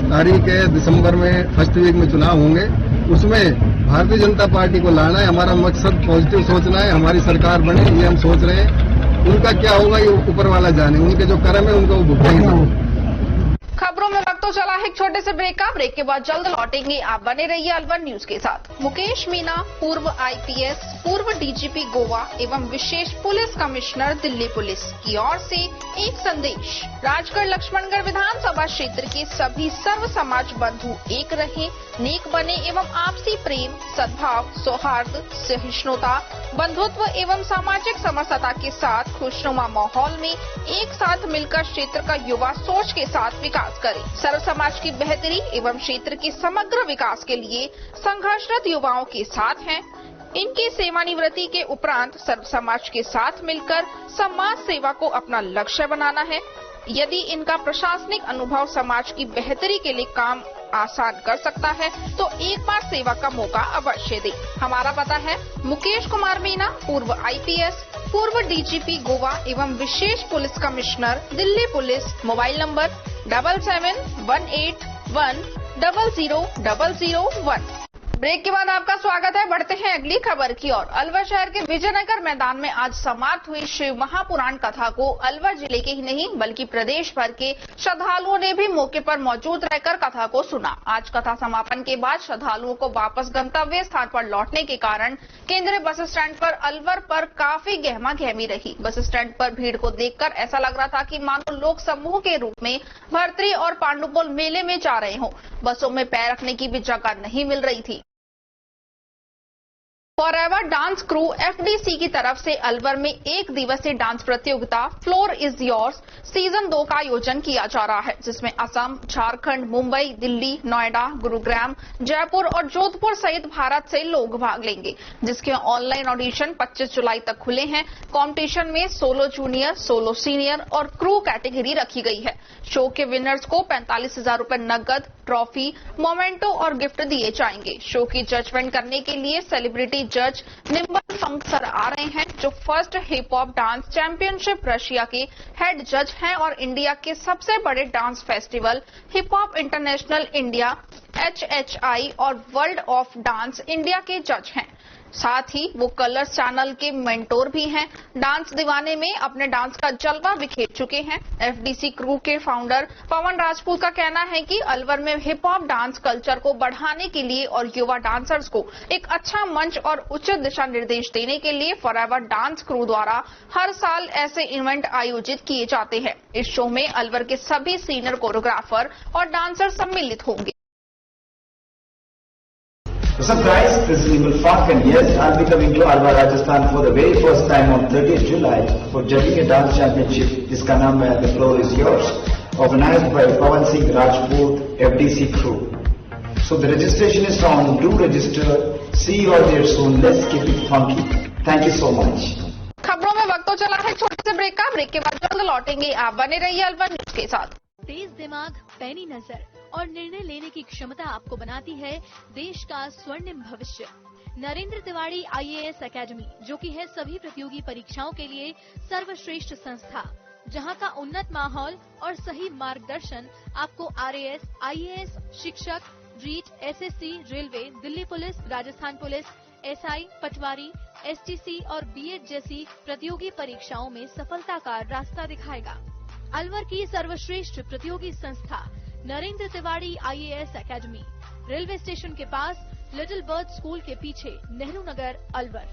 तारीख है दिसंबर में फर्स्ट वीक में चुनाव होंगे, उसमें भारतीय जनता पार्टी को लाना है। हमारा मकसद पॉजिटिव सोचना है, हमारी सरकार बने, ये हम सोच रहे हैं। उनका क्या होगा ये ऊपर वाला जाने, उनके जो कर्म है उनको वो भुगतेंगे। खबरों में वक्त तो चला है एक छोटे से ब्रेक का। ब्रेक के बाद जल्द लौटेंगे, आप बने रहिए अलवर न्यूज के साथ। मुकेश मीना, पूर्व आईपीएस, पूर्व डीजीपी गोवा एवं विशेष पुलिस कमिश्नर दिल्ली पुलिस की ओर से एक संदेश। राजगढ़ लक्ष्मणगढ़ विधानसभा क्षेत्र के सभी सर्व समाज बंधु एक रहे, नेक बने एवं आपसी प्रेम, सद्भाव, सौहार्द, सहिष्णुता, बंधुत्व एवं सामाजिक समरसता के साथ खुशनुमा माहौल में एक साथ मिलकर क्षेत्र का युवा सोच के साथ विकास करें। सर्व समाज की बेहतरी एवं क्षेत्र के समग्र विकास के लिए संघर्षरत युवाओं के साथ हैं। इनकी सेवानिवृत्ति के उपरांत सर्व समाज के साथ मिलकर समाज सेवा को अपना लक्ष्य बनाना है। यदि इनका प्रशासनिक अनुभव समाज की बेहतरी के लिए काम आसान कर सकता है तो एक बार सेवा का मौका अवश्य दें। हमारा पता है मुकेश कुमार मीना, पूर्व आईपीएस, पूर्व डीजीपी गोवा एवं विशेष police commissioner Delhi police. Mobile number 7718100001। Break के बाद आपका स्वागत है। बढ़ते हैं अगली खबर की ओर। अलवर शहर के विजयनगर मैदान में आज समाप्त हुई शिव महापुराण कथा को अलवर जिले के ही नहीं बल्कि प्रदेश भर के श्रद्धालुओं ने भी मौके पर मौजूद रहकर कथा को सुना। आज कथा समापन के बाद श्रद्धालुओं को वापस गंतव्य स्थान पर लौटने के कारण केंद्रीय बस स्टैंड पर अलवर पर काफी गहमा गहमी रही। बस स्टैंड पर भीड़ को देखकर ऐसा लग रहा था कि मानो लोग समूह के रूप में भर्तरी और पांडुपुल मेले में जा रहे हों। बसों में पैर रखने की भी जगह नहीं मिल रही थी। फॉरएवर डांस क्रू एफडीसी की तरफ से अलवर में एक दिवसीय डांस प्रतियोगिता फ्लोर इज योर्स सीजन 2 का आयोजन किया जा रहा है, जिसमें असम, झारखंड, मुंबई, दिल्ली, नोएडा, गुरुग्राम, जयपुर और जोधपुर सहित भारत से लोग भाग लेंगे, जिसके ऑनलाइन ऑडिशन 25 जुलाई तक खुले हैं। कंपटीशन में सोलो जूनियर, सोलो सीनियर और क्रू कैटेगरी रखी गई है। शो के विनर्स को 45,000 रुपए नकद, ट्रॉफी, मोमेंटो और गिफ्ट दिए जाएंगे। शो की जजमेंट करने के लिए सेलिब्रिटी जज निम्बल फंक सर आ रहे हैं, जो first hip hop dance championship Russia के हेड जज हैं और इंडिया के सबसे बड़े dance festival hip hop international India HHI और वर्ल्ड ऑफ डांस इंडिया के जज हैं। साथ ही वो कलर्स चैनल के मेंटोर भी हैं। डांस दीवाने में अपने डांस का जलवा बिखेर चुके हैं। एफडीसी क्रू के फाउंडर पवन राजपूत का कहना है कि अलवर में हिप हॉप डांस कल्चर को बढ़ाने के लिए और युवा डांसर्स को एक अच्छा मंच और उचित दिशा निर्देश देने के लिए फॉरएवर डांस क्रू द्वारा हर साल ऐसे इवेंट आयोजित किए जाते हैं। इस शो में अलवर के सभी सीनियर कोरियोग्राफर और डांसर सम्मिलित होंगे। So guys, this is Nimal Funk and yes, I'll be coming to Alwar, Rajasthan for the very first time on 30th July for judging a dance championship. जिसका नाम है The Floor is Yours, organized by Pawan Singh Rajput FDC crew. So the registration is on. Do register. See you out there soon. Let's keep it funky. Thank you so much. खबरों में वक्त तो चला है छोटे से break का। Break के बाद जल्द लौटेंगे, आप बने रहिए अलवर न्यूज के साथ। तेज दिमाग, पैनी नजर और निर्णय लेने की क्षमता आपको बनाती है देश का स्वर्णिम भविष्य। नरेंद्र तिवारी IAS एकेडमी, जो कि है सभी प्रतियोगी परीक्षाओं के लिए सर्वश्रेष्ठ संस्था, जहां का उन्नत माहौल और सही मार्गदर्शन आपको RAS, IAS, शिक्षक, REET, SSC, railway, Delhi police, Rajasthan police, SI, patwari, STC और BEd जैसी प्रतियोगी परीक्षाओं में सफलता का रास्ता दिखाएगा। अलवर की सर्वश्रेष्ठ प्रतियोगी संस्था Narendra Tiwari IAS academy, railway station के पास, लिटिल बर्ड स्कूल के पीछे, Nehru Nagar, Alwar.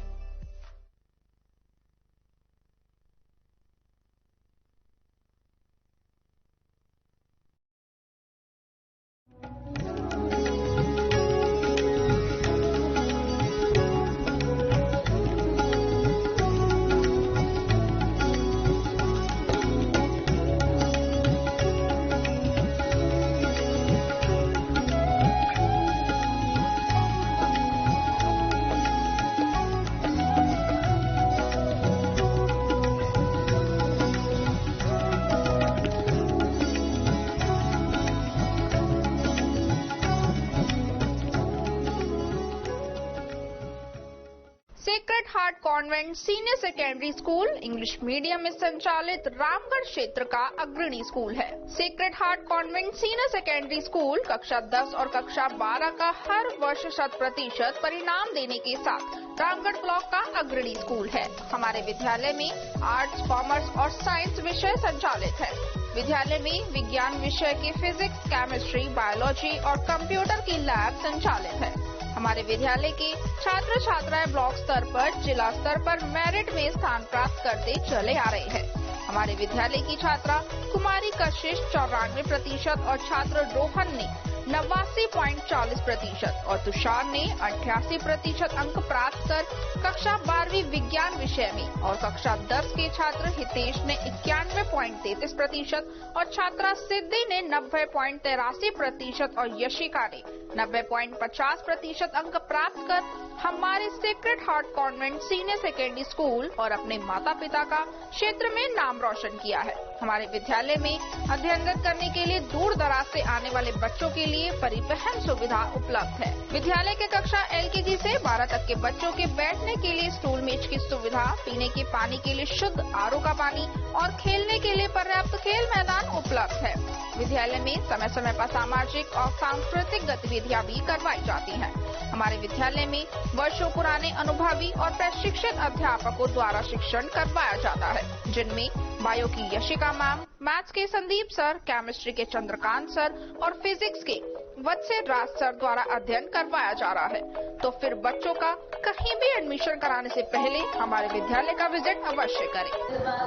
Sacred heart convent senior secondary school English medium में संचालित रामगढ़ क्षेत्र का अग्रणी स्कूल है। Sacred heart convent senior secondary school कक्षा 10 और कक्षा 12 का हर वर्ष 100% परिणाम देने के साथ रामगढ़ ब्लॉक का अग्रणी स्कूल है। हमारे विद्यालय में आर्ट्स, कॉमर्स और साइंस विषय संचालित है। विद्यालय में विज्ञान विषय के फिजिक्स, केमिस्ट्री, बायोलॉजी और कंप्यूटर की लैब संचालित है। हमारे विद्यालय के छात्र छात्राएं ब्लॉक स्तर पर, जिला स्तर पर मेरिट में स्थान प्राप्त करते चले आ रहे हैं। हमारे विद्यालय की छात्रा कुमारी कशिश 94% और छात्र रोहन ने 89.40% और तुषार ने 88% अंक प्राप्त कर कक्षा 12वीं विज्ञान विषय में और कक्षा 10 के छात्र हितेश ने 91.33% और छात्रा सिद्धि ने 90.83% और यशिका ने 90.50% अंक प्राप्त कर हमारे sacred heart convent senior secondary school और अपने माता पिता का क्षेत्र में नाम रोशन किया है। हमारे विद्यालय में अध्ययनरत करने के लिए दूर दराज से आने वाले बच्चों के लिए परिवहन सुविधा उपलब्ध है। विद्यालय के कक्षा LKG से 12 तक के बच्चों के बैठने के लिए स्टूल मेज की सुविधा, पीने के पानी के लिए शुद्ध RO का पानी और खेलने के लिए पर्याप्त खेल मैदान उपलब्ध है। विद्यालय में समय समय पर सामाजिक और सांस्कृतिक गतिविधियां भी करवाई जाती हैं। हमारे विद्यालय में वर्षों पुराने अनुभवी और प्रशिक्षित अध्यापकों द्वारा शिक्षण करवाया जाता है, जिनमें बायो की यशिका मैम, मैथ्स के संदीप सर, केमिस्ट्री के चंद्रकांत सर और फिजिक्स के वत्स्य राज सर द्वारा अध्ययन करवाया जा रहा है। तो फिर बच्चों का कहीं भी एडमिशन कराने से पहले हमारे विद्यालय का विजिट अवश्य करें।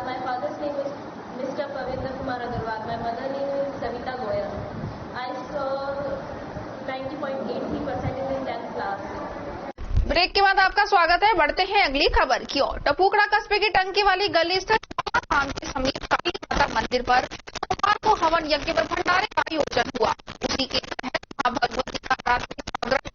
My father's name is Mr. Pavindra Kumar Agarwal. My mother name is Savita Goyal. I scored 90.83% in the 10th class. Break के बाद आपका स्वागत है। बढ़ते हैं अगली खबर की ओर। टपुकड़ा कस्बे की टंकी वाली गली स्थित धाम के समीप काली माता मंदिर पर सोमवार को हवन यज्ञ पर भंडारे का आयोजन हुआ। उसी के तहत भगवती का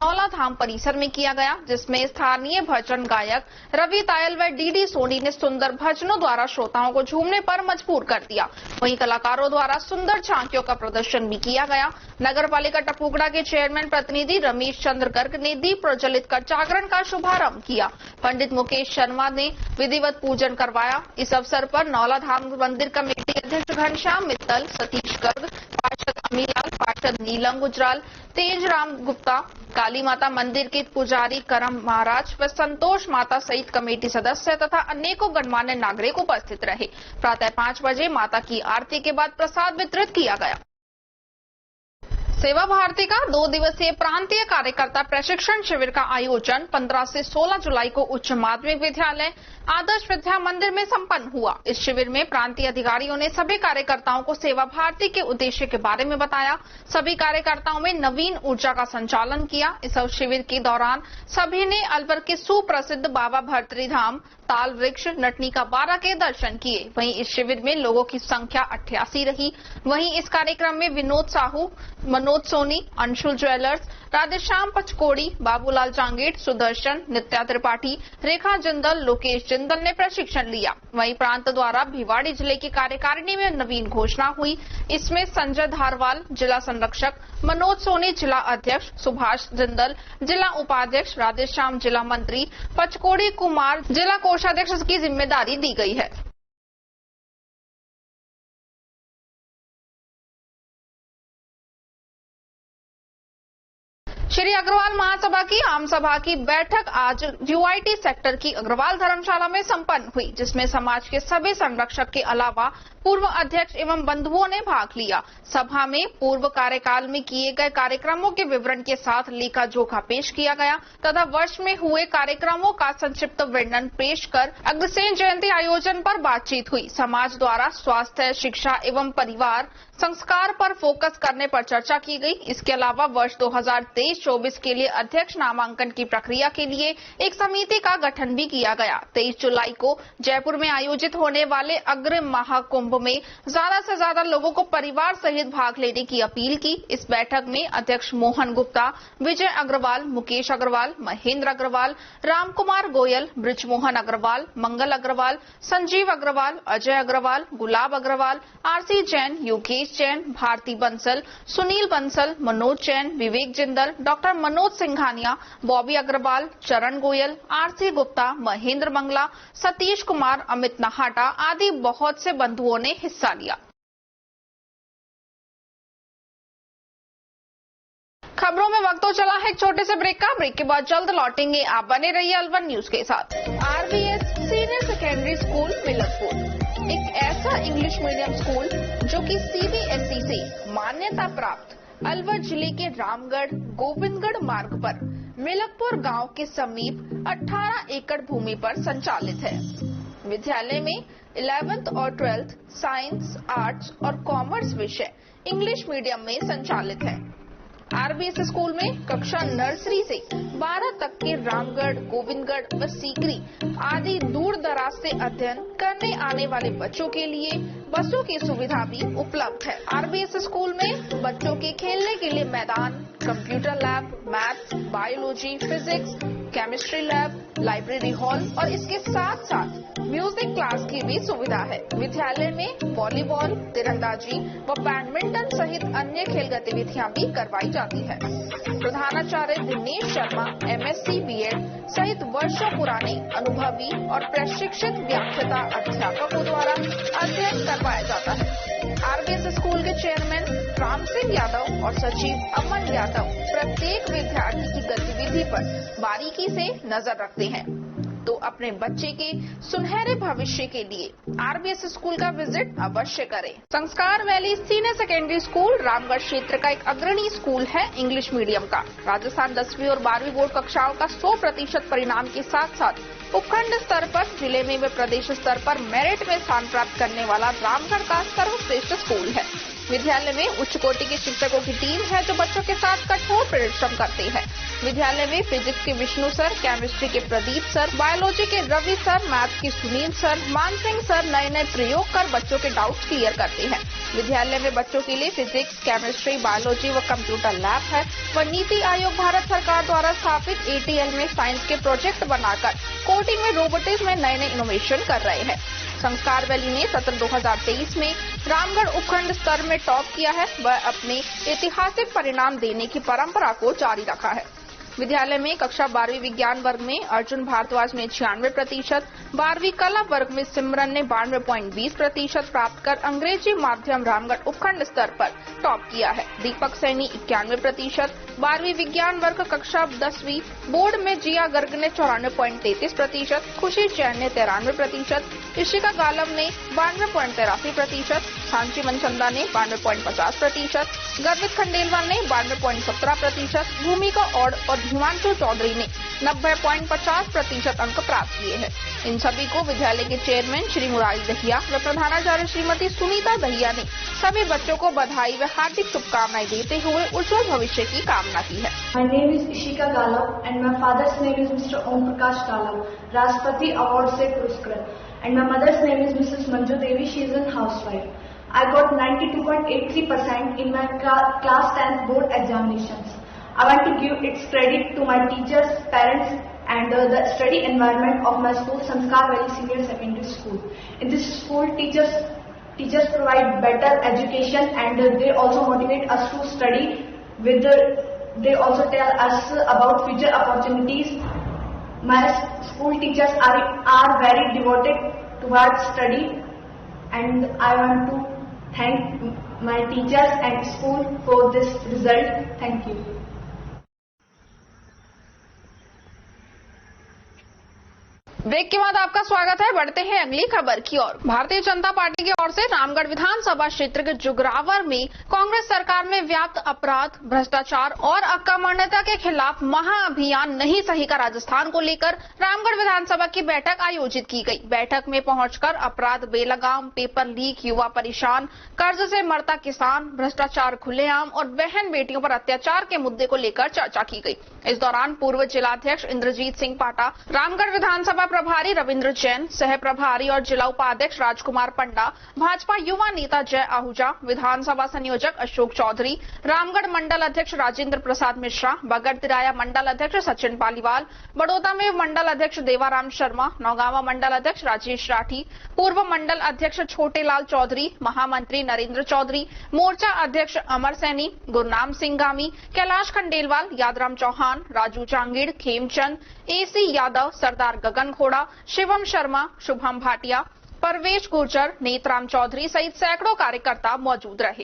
नौला धाम परिसर में किया गया, जिसमें स्थानीय भजन गायक रवि तायल व DD सोनी ने सुंदर भजनों द्वारा श्रोताओं को झूमने पर मजबूर कर दिया। वहीं कलाकारों द्वारा सुंदर झांकियों का प्रदर्शन भी किया गया। नगर पालिका टपुकड़ा के चेयरमैन प्रतिनिधि रमेश चंद्र गर्ग ने दीप प्रज्वलित कर जागरण का शुभारंभ किया। पंडित मुकेश शर्मा ने विधिवत पूजन करवाया। इस अवसर पर नौला धाम मंदिर कमेटी अध्यक्ष घनश्याम मित्तल, सतीश गर्ग, पार्षद अमीलाल, पार्षद नीलम गुजराल, तेजराम गुप्ता, काली माता मंदिर के पुजारी करम महाराज व संतोष माता सहित कमेटी सदस्य तथा अनेकों गणमान्य नागरिक उपस्थित रहे। प्रातः 5 बजे माता की आरती के बाद प्रसाद वितरित किया गया। सेवा भारती का 2 दिवसीय प्रांतीय कार्यकर्ता प्रशिक्षण शिविर का आयोजन 15 से 16 जुलाई को उच्च माध्यमिक विद्यालय आदर्श विद्या मंदिर में संपन्न हुआ। इस शिविर में प्रांतीय अधिकारियों ने सभी कार्यकर्ताओं को सेवा भारती के उद्देश्य के बारे में बताया। सभी कार्यकर्ताओं में नवीन ऊर्जा का संचालन किया। इस शिविर के दौरान सभी ने अलवर के सुप्रसिद्ध बाबा भर्तृधाम, ताल वृक्ष, नटनी का 12 के दर्शन किए। वहीं इस शिविर में लोगों की संख्या 88 रही। वहीं इस कार्यक्रम में विनोद साहू, मनोज सोनी, अंशुल ज्वेलर्स, राधेश्याम पचकोड़ी, बाबूलाल जांगीर, सुदर्शन, नित्या त्रिपाठी, रेखा जिंदल, लोकेश जिंदल ने प्रशिक्षण लिया। वहीं प्रांत द्वारा भिवाड़ी जिले की कार्यकारिणी में नवीन घोषणा हुई। इसमें संजय धारवाल जिला संरक्षक, मनोज सोनी जिला अध्यक्ष, सुभाष जिंदल जिला उपाध्यक्ष, राधेश्याम जिला मंत्री, पचकोड़ी कुमार जिला कोषाध्यक्ष की जिम्मेदारी दी गई है। श्री अग्रवाल महासभा की आम सभा की बैठक आज UIT सेक्टर की अग्रवाल धर्मशाला में संपन्न हुई, जिसमें समाज के सभी संरक्षक के अलावा पूर्व अध्यक्ष एवं बंधुओं ने भाग लिया। सभा में पूर्व कार्यकाल में किए गए कार्यक्रमों के विवरण के साथ लेखा जोखा पेश किया गया तथा वर्ष में हुए कार्यक्रमों का संक्षिप्त वर्णन पेश कर अग्रसेन जयंती आयोजन पर बातचीत हुई। समाज द्वारा स्वास्थ्य, शिक्षा एवं परिवार संस्कार पर फोकस करने पर चर्चा की गई। इसके अलावा वर्ष 2023-24 के लिए अध्यक्ष नामांकन की प्रक्रिया के लिए एक समिति का गठन भी किया गया। 23 जुलाई को जयपुर में आयोजित होने वाले अग्रिम महाकुंभ में ज्यादा से ज्यादा लोगों को परिवार सहित भाग लेने की अपील की। इस बैठक में अध्यक्ष मोहन गुप्ता, विजय अग्रवाल, मुकेश अग्रवाल, महेंद्र अग्रवाल, राम कुमार गोयल, ब्रिजमोहन अग्रवाल, मंगल अग्रवाल, संजीव अग्रवाल, अजय अग्रवाल, गुलाब अग्रवाल, RC जैन, योगेश जैन, भारती बंसल, सुनील बंसल, मनोज जैन, विवेक जिंदल, डॉक्टर मनोज सिंघानिया, बॉबी अग्रवाल, चरण गोयल, RC गुप्ता, महेंद्र मंगला, सतीश कुमार, अमित नहाटा आदि बहुत से बंधुओं ने हिस्सा लिया। खबरों में वक्त तो चला है एक छोटे से ब्रेक का। ब्रेक के बाद जल्द लौटेंगे। आप बने रहिए अलवर न्यूज के साथ। RVS सीनियर सेकेंडरी स्कूल मिलतपुर एक ऐसा दूसरा इंग्लिश मीडियम स्कूल जो कि CBSE से मान्यता प्राप्त अलवर जिले के रामगढ़ गोविंदगढ़ मार्ग पर मिलकपुर गांव के समीप 18 एकड़ भूमि पर संचालित है। विद्यालय में 11th और 12th साइंस, आर्ट्स और कॉमर्स विषय इंग्लिश मीडियम में संचालित है। RBS स्कूल में कक्षा नर्सरी से 12 तक के रामगढ़, गोविंदगढ़ व सीकरी आदि दूर दराज से अध्ययन करने आने वाले बच्चों के लिए बसों की सुविधा भी उपलब्ध है। RBS स्कूल में बच्चों के खेलने के लिए मैदान, computer lab, maths, biology, physics, chemistry lab, library hall और इसके साथ साथ म्यूजिक क्लास की भी सुविधा है। विद्यालय में वॉलीबॉल, तीरंदाजी व बैडमिंटन सहित अन्य खेल गतिविधियां भी करवाई जाती है। प्रधानाचार्य दिनेश शर्मा MSc BEd सहित वर्षों पुराने अनुभवी और प्रशिक्षित व्याख्याता अध्यापकों द्वारा अध्ययन करवाया जाता है। RBS स्कूल के चेयरमैन राम सिंह यादव और सचिव अमन यादव प्रत्येक विद्यार्थी की गतिविधि पर बारीकी से नजर रखते हैं, तो अपने बच्चे के सुनहरे भविष्य के लिए RBS स्कूल का विजिट अवश्य करें। संस्कार valley senior secondary school Ramgarh क्षेत्र का एक अग्रणी स्कूल है इंग्लिश मीडियम का। राजस्थान 10वीं और 12वीं बोर्ड कक्षाओं का 100% परिणाम के साथ साथ उपखंड स्तर पर, जिले में व प्रदेश स्तर पर मेरिट में स्थान प्राप्त करने वाला रामगढ़ का सर्वश्रेष्ठ स्कूल है। विद्यालय में उच्च कोटि के शिक्षकों की टीम है जो बच्चों के साथ कठोर परिश्रम करते हैं। विद्यालय में फिजिक्स के विष्णु सर, केमिस्ट्री के प्रदीप सर, बायोलॉजी के रवि सर, मैथ्स के सुनील सर, मान सिंह सर नए नए प्रयोग कर बच्चों के डाउट्स क्लियर करते हैं। विद्यालय में बच्चों के लिए फिजिक्स, केमिस्ट्री, बायोलॉजी व कंप्यूटर लैब है व नीति आयोग भारत सरकार द्वारा स्थापित ATL में साइंस के प्रोजेक्ट बनाकर कोडिंग में रोबोटिक्स में नए नए इनोवेशन कर रहे हैं। संस्कार वैली ने सत्र 2023 में रामगढ़ उपखंड स्तर में टॉप किया है व अपने ऐतिहासिक परिणाम देने की परंपरा को जारी रखा है। विद्यालय में कक्षा 12वीं विज्ञान वर्ग में अर्जुन भारद्वाज ने 96%, 12वीं कला वर्ग में सिमरन ने 92.20% प्राप्त कर अंग्रेजी माध्यम रामगढ़ उपखंड स्तर पर टॉप किया है। दीपक सैनी 91%, 12वीं विज्ञान वर्ग कक्षा 10वीं बोर्ड में जिया गर्ग ने 94.33%, खुशी जैन ने 93%, इशिका गालम ने 92.83%, सांची मनचंदा ने 92.50%, गर्वित खंडेलवाल ने 92.17%, भूमिका और हिमांशु चौधरी ने 90.50% अंक प्राप्त किए हैं। इन सभी को विद्यालय के चेयरमैन श्री मुरारी दहिया व प्रधानाचार्य श्रीमती सुनीता दहिया ने सभी बच्चों को बधाई व हार्दिक शुभकामनाएं देते हुए उज्जवल भविष्य की कामना की है। My name is Ishika Galam and my father's name is Mr. Om Prakash Galam, Rashtrapati Award से पुरस्कृत, and my mother's name is Mrs. Manju Devi. She is a housewife. I got 92.83% in my class 10th board examinations. I want to give its credit to my teachers, parents and the study environment of my school, Sanskar Valley Senior Secondary School. In this school, teachers provide better education and they also motivate us to study. They also tell us about future opportunities. My school teachers are very devoted towards study and I want to thank my teachers and school for this result. Thank you. Break के बाद आपका स्वागत है। बढ़ते हैं अगली खबर की ओर। भारतीय जनता पार्टी की ओर से रामगढ़ विधानसभा क्षेत्र के जुगरावर में कांग्रेस सरकार में व्याप्त अपराध, भ्रष्टाचार और अकामण्यता के खिलाफ महाअभियान नहीं सही का राजस्थान को लेकर रामगढ़ विधानसभा की बैठक आयोजित की गई। बैठक में पहुंचकर अपराध बेलगाम, पेपर लीक, युवा परेशान, कर्ज से मरता किसान, भ्रष्टाचार खुलेआम और बहन बेटियों पर अत्याचार के मुद्दे को लेकर चर्चा की गई। इस दौरान पूर्व जिलाध्यक्ष इंद्रजीत सिंह पाटा, रामगढ़ विधानसभा प्रभारी रविंद्र जैन, सह प्रभारी और जिला उपाध्यक्ष राजकुमार पंडा, भाजपा युवा नेता जय आहूजा, विधानसभा संयोजक अशोक चौधरी, रामगढ़ मंडल अध्यक्ष राजेंद्र प्रसाद मिश्रा, बगड़ तिराया मंडल अध्यक्ष सचिन पालीवाल, बड़ौदा में मंडल अध्यक्ष देवाराम शर्मा, नौगांवा मंडल अध्यक्ष राजेश राठी, पूर्व मंडल अध्यक्ष छोटेलाल चौधरी, महामंत्री नरेंद्र चौधरी, मोर्चा अध्यक्ष अमर सैनी, गुरनाम सिंह गामी, कैलाश खंडेलवाल, यादराम चौहान, राजू चांगीड़, खेमचंद, AC यादव, सरदार गगन खोड़ा, शिवम शर्मा, शुभम भाटिया, परवेश गुर्जर, नेतराम चौधरी सहित सैकड़ों कार्यकर्ता मौजूद रहे।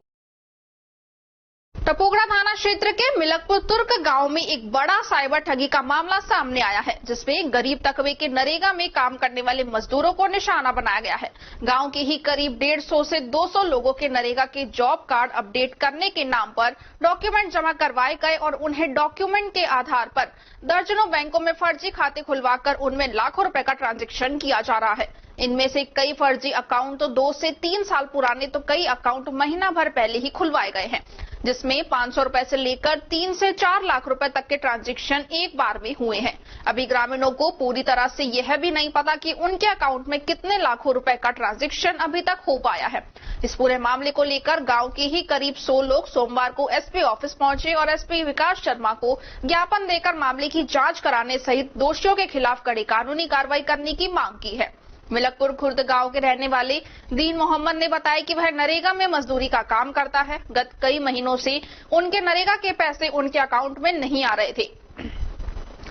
टपोगड़ा थाना क्षेत्र के मिलकपुर तुर्क गांव में एक बड़ा साइबर ठगी का मामला सामने आया है, जिसमें गरीब तबके के नरेगा में काम करने वाले मजदूरों को निशाना बनाया गया है। गांव के ही करीब 150 से 200 लोगों के नरेगा के जॉब कार्ड अपडेट करने के नाम पर डॉक्यूमेंट जमा करवाए गए और उन्हें डॉक्यूमेंट के आधार पर दर्जनों बैंकों में फर्जी खाते खुलवाकर उनमें लाखों रुपए का ट्रांजैक्शन किया जा रहा है। इनमें से कई फर्जी अकाउंट तो 2 से 3 साल पुराने, तो कई अकाउंट महीना भर पहले ही खुलवाए गए हैं, जिसमें 500 रुपए से लेकर 3 से 4 लाख रुपए तक के ट्रांजैक्शन एक बार में हुए हैं। अभी ग्रामीणों को पूरी तरह से यह भी नहीं पता कि उनके अकाउंट में कितने लाखों रुपए का ट्रांजैक्शन अभी तक हो पाया है। इस पूरे मामले को लेकर गांव के ही करीब 100 लोग सोमवार को एसपी ऑफिस पहुंचे और एसपी विकास शर्मा को ज्ञापन देकर मामले की जांच कराने सहित दोषियों के खिलाफ कड़ी कानूनी कार्रवाई करने की मांग की है। मिलकपुर खुर्द गांव के रहने वाले दीन मोहम्मद ने बताया कि वह नरेगा में मजदूरी का काम करता है। गत कई महीनों से उनके नरेगा के पैसे उनके अकाउंट में नहीं आ रहे थे,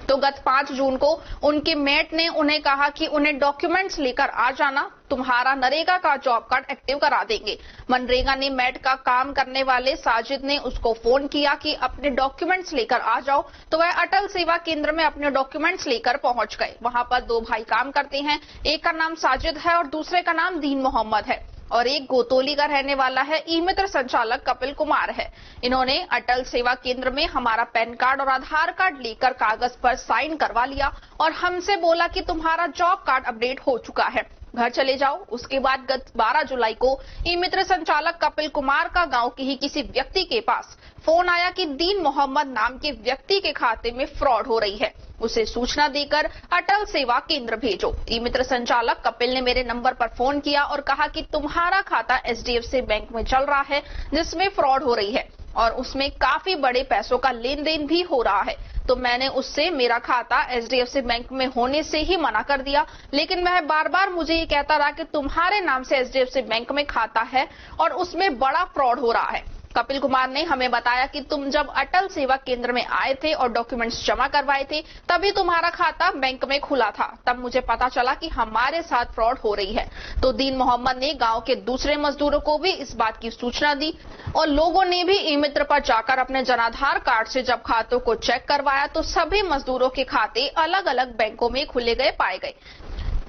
तो गत 5 जून को उनके मेट ने उन्हें कहा कि उन्हें डॉक्यूमेंट्स लेकर आ जाना, तुम्हारा नरेगा का जॉब कार्ड एक्टिव करा देंगे। मनरेगा ने मेट का काम करने वाले साजिद ने उसको फोन किया कि अपने डॉक्यूमेंट्स लेकर आ जाओ, तो वह अटल सेवा केंद्र में अपने डॉक्यूमेंट्स लेकर पहुंच गए। वहां पर 2 भाई काम करते हैं, एक का नाम साजिद है और दूसरे का नाम दीन मोहम्मद है और एक गोतोली का रहने वाला है। ई मित्र संचालक कपिल कुमार है। इन्होंने अटल सेवा केंद्र में हमारा पैन कार्ड और आधार कार्ड लेकर कागज पर साइन करवा लिया और हमसे बोला कि तुम्हारा जॉब कार्ड अपडेट हो चुका है, घर चले जाओ। उसके बाद गत 12 जुलाई को ई मित्र संचालक कपिल कुमार का गांव के ही किसी व्यक्ति के पास फोन आया कि दीन मोहम्मद नाम के व्यक्ति के खाते में फ्रॉड हो रही है, उसे सूचना देकर अटल सेवा केंद्र भेजो। ई मित्र संचालक कपिल ने मेरे नंबर पर फोन किया और कहा कि तुम्हारा खाता एचडीएफसी बैंक में चल रहा है, जिसमें फ्रॉड हो रही है और उसमें काफी बड़े पैसों का लेन देन भी हो रहा है। तो मैंने उससे मेरा खाता एचडीएफसी बैंक में होने से ही मना कर दिया, लेकिन वह बार बार मुझे ये कहता रहा कि तुम्हारे नाम से एचडीएफसी बैंक में खाता है और उसमें बड़ा फ्रॉड हो रहा है। कपिल कुमार ने हमें बताया कि तुम जब अटल सेवा केंद्र में आए थे और डॉक्यूमेंट्स जमा करवाए थे, तभी तुम्हारा खाता बैंक में खुला था। तब मुझे पता चला कि हमारे साथ फ्रॉड हो रही है। तो दीन मोहम्मद ने गांव के दूसरे मजदूरों को भी इस बात की सूचना दी और लोगों ने भी ई मित्र पर जाकर अपने जनाधार कार्ड से जब खातों को चेक करवाया तो सभी मजदूरों के खाते अलग अलग बैंकों में खुले गए पाए गए।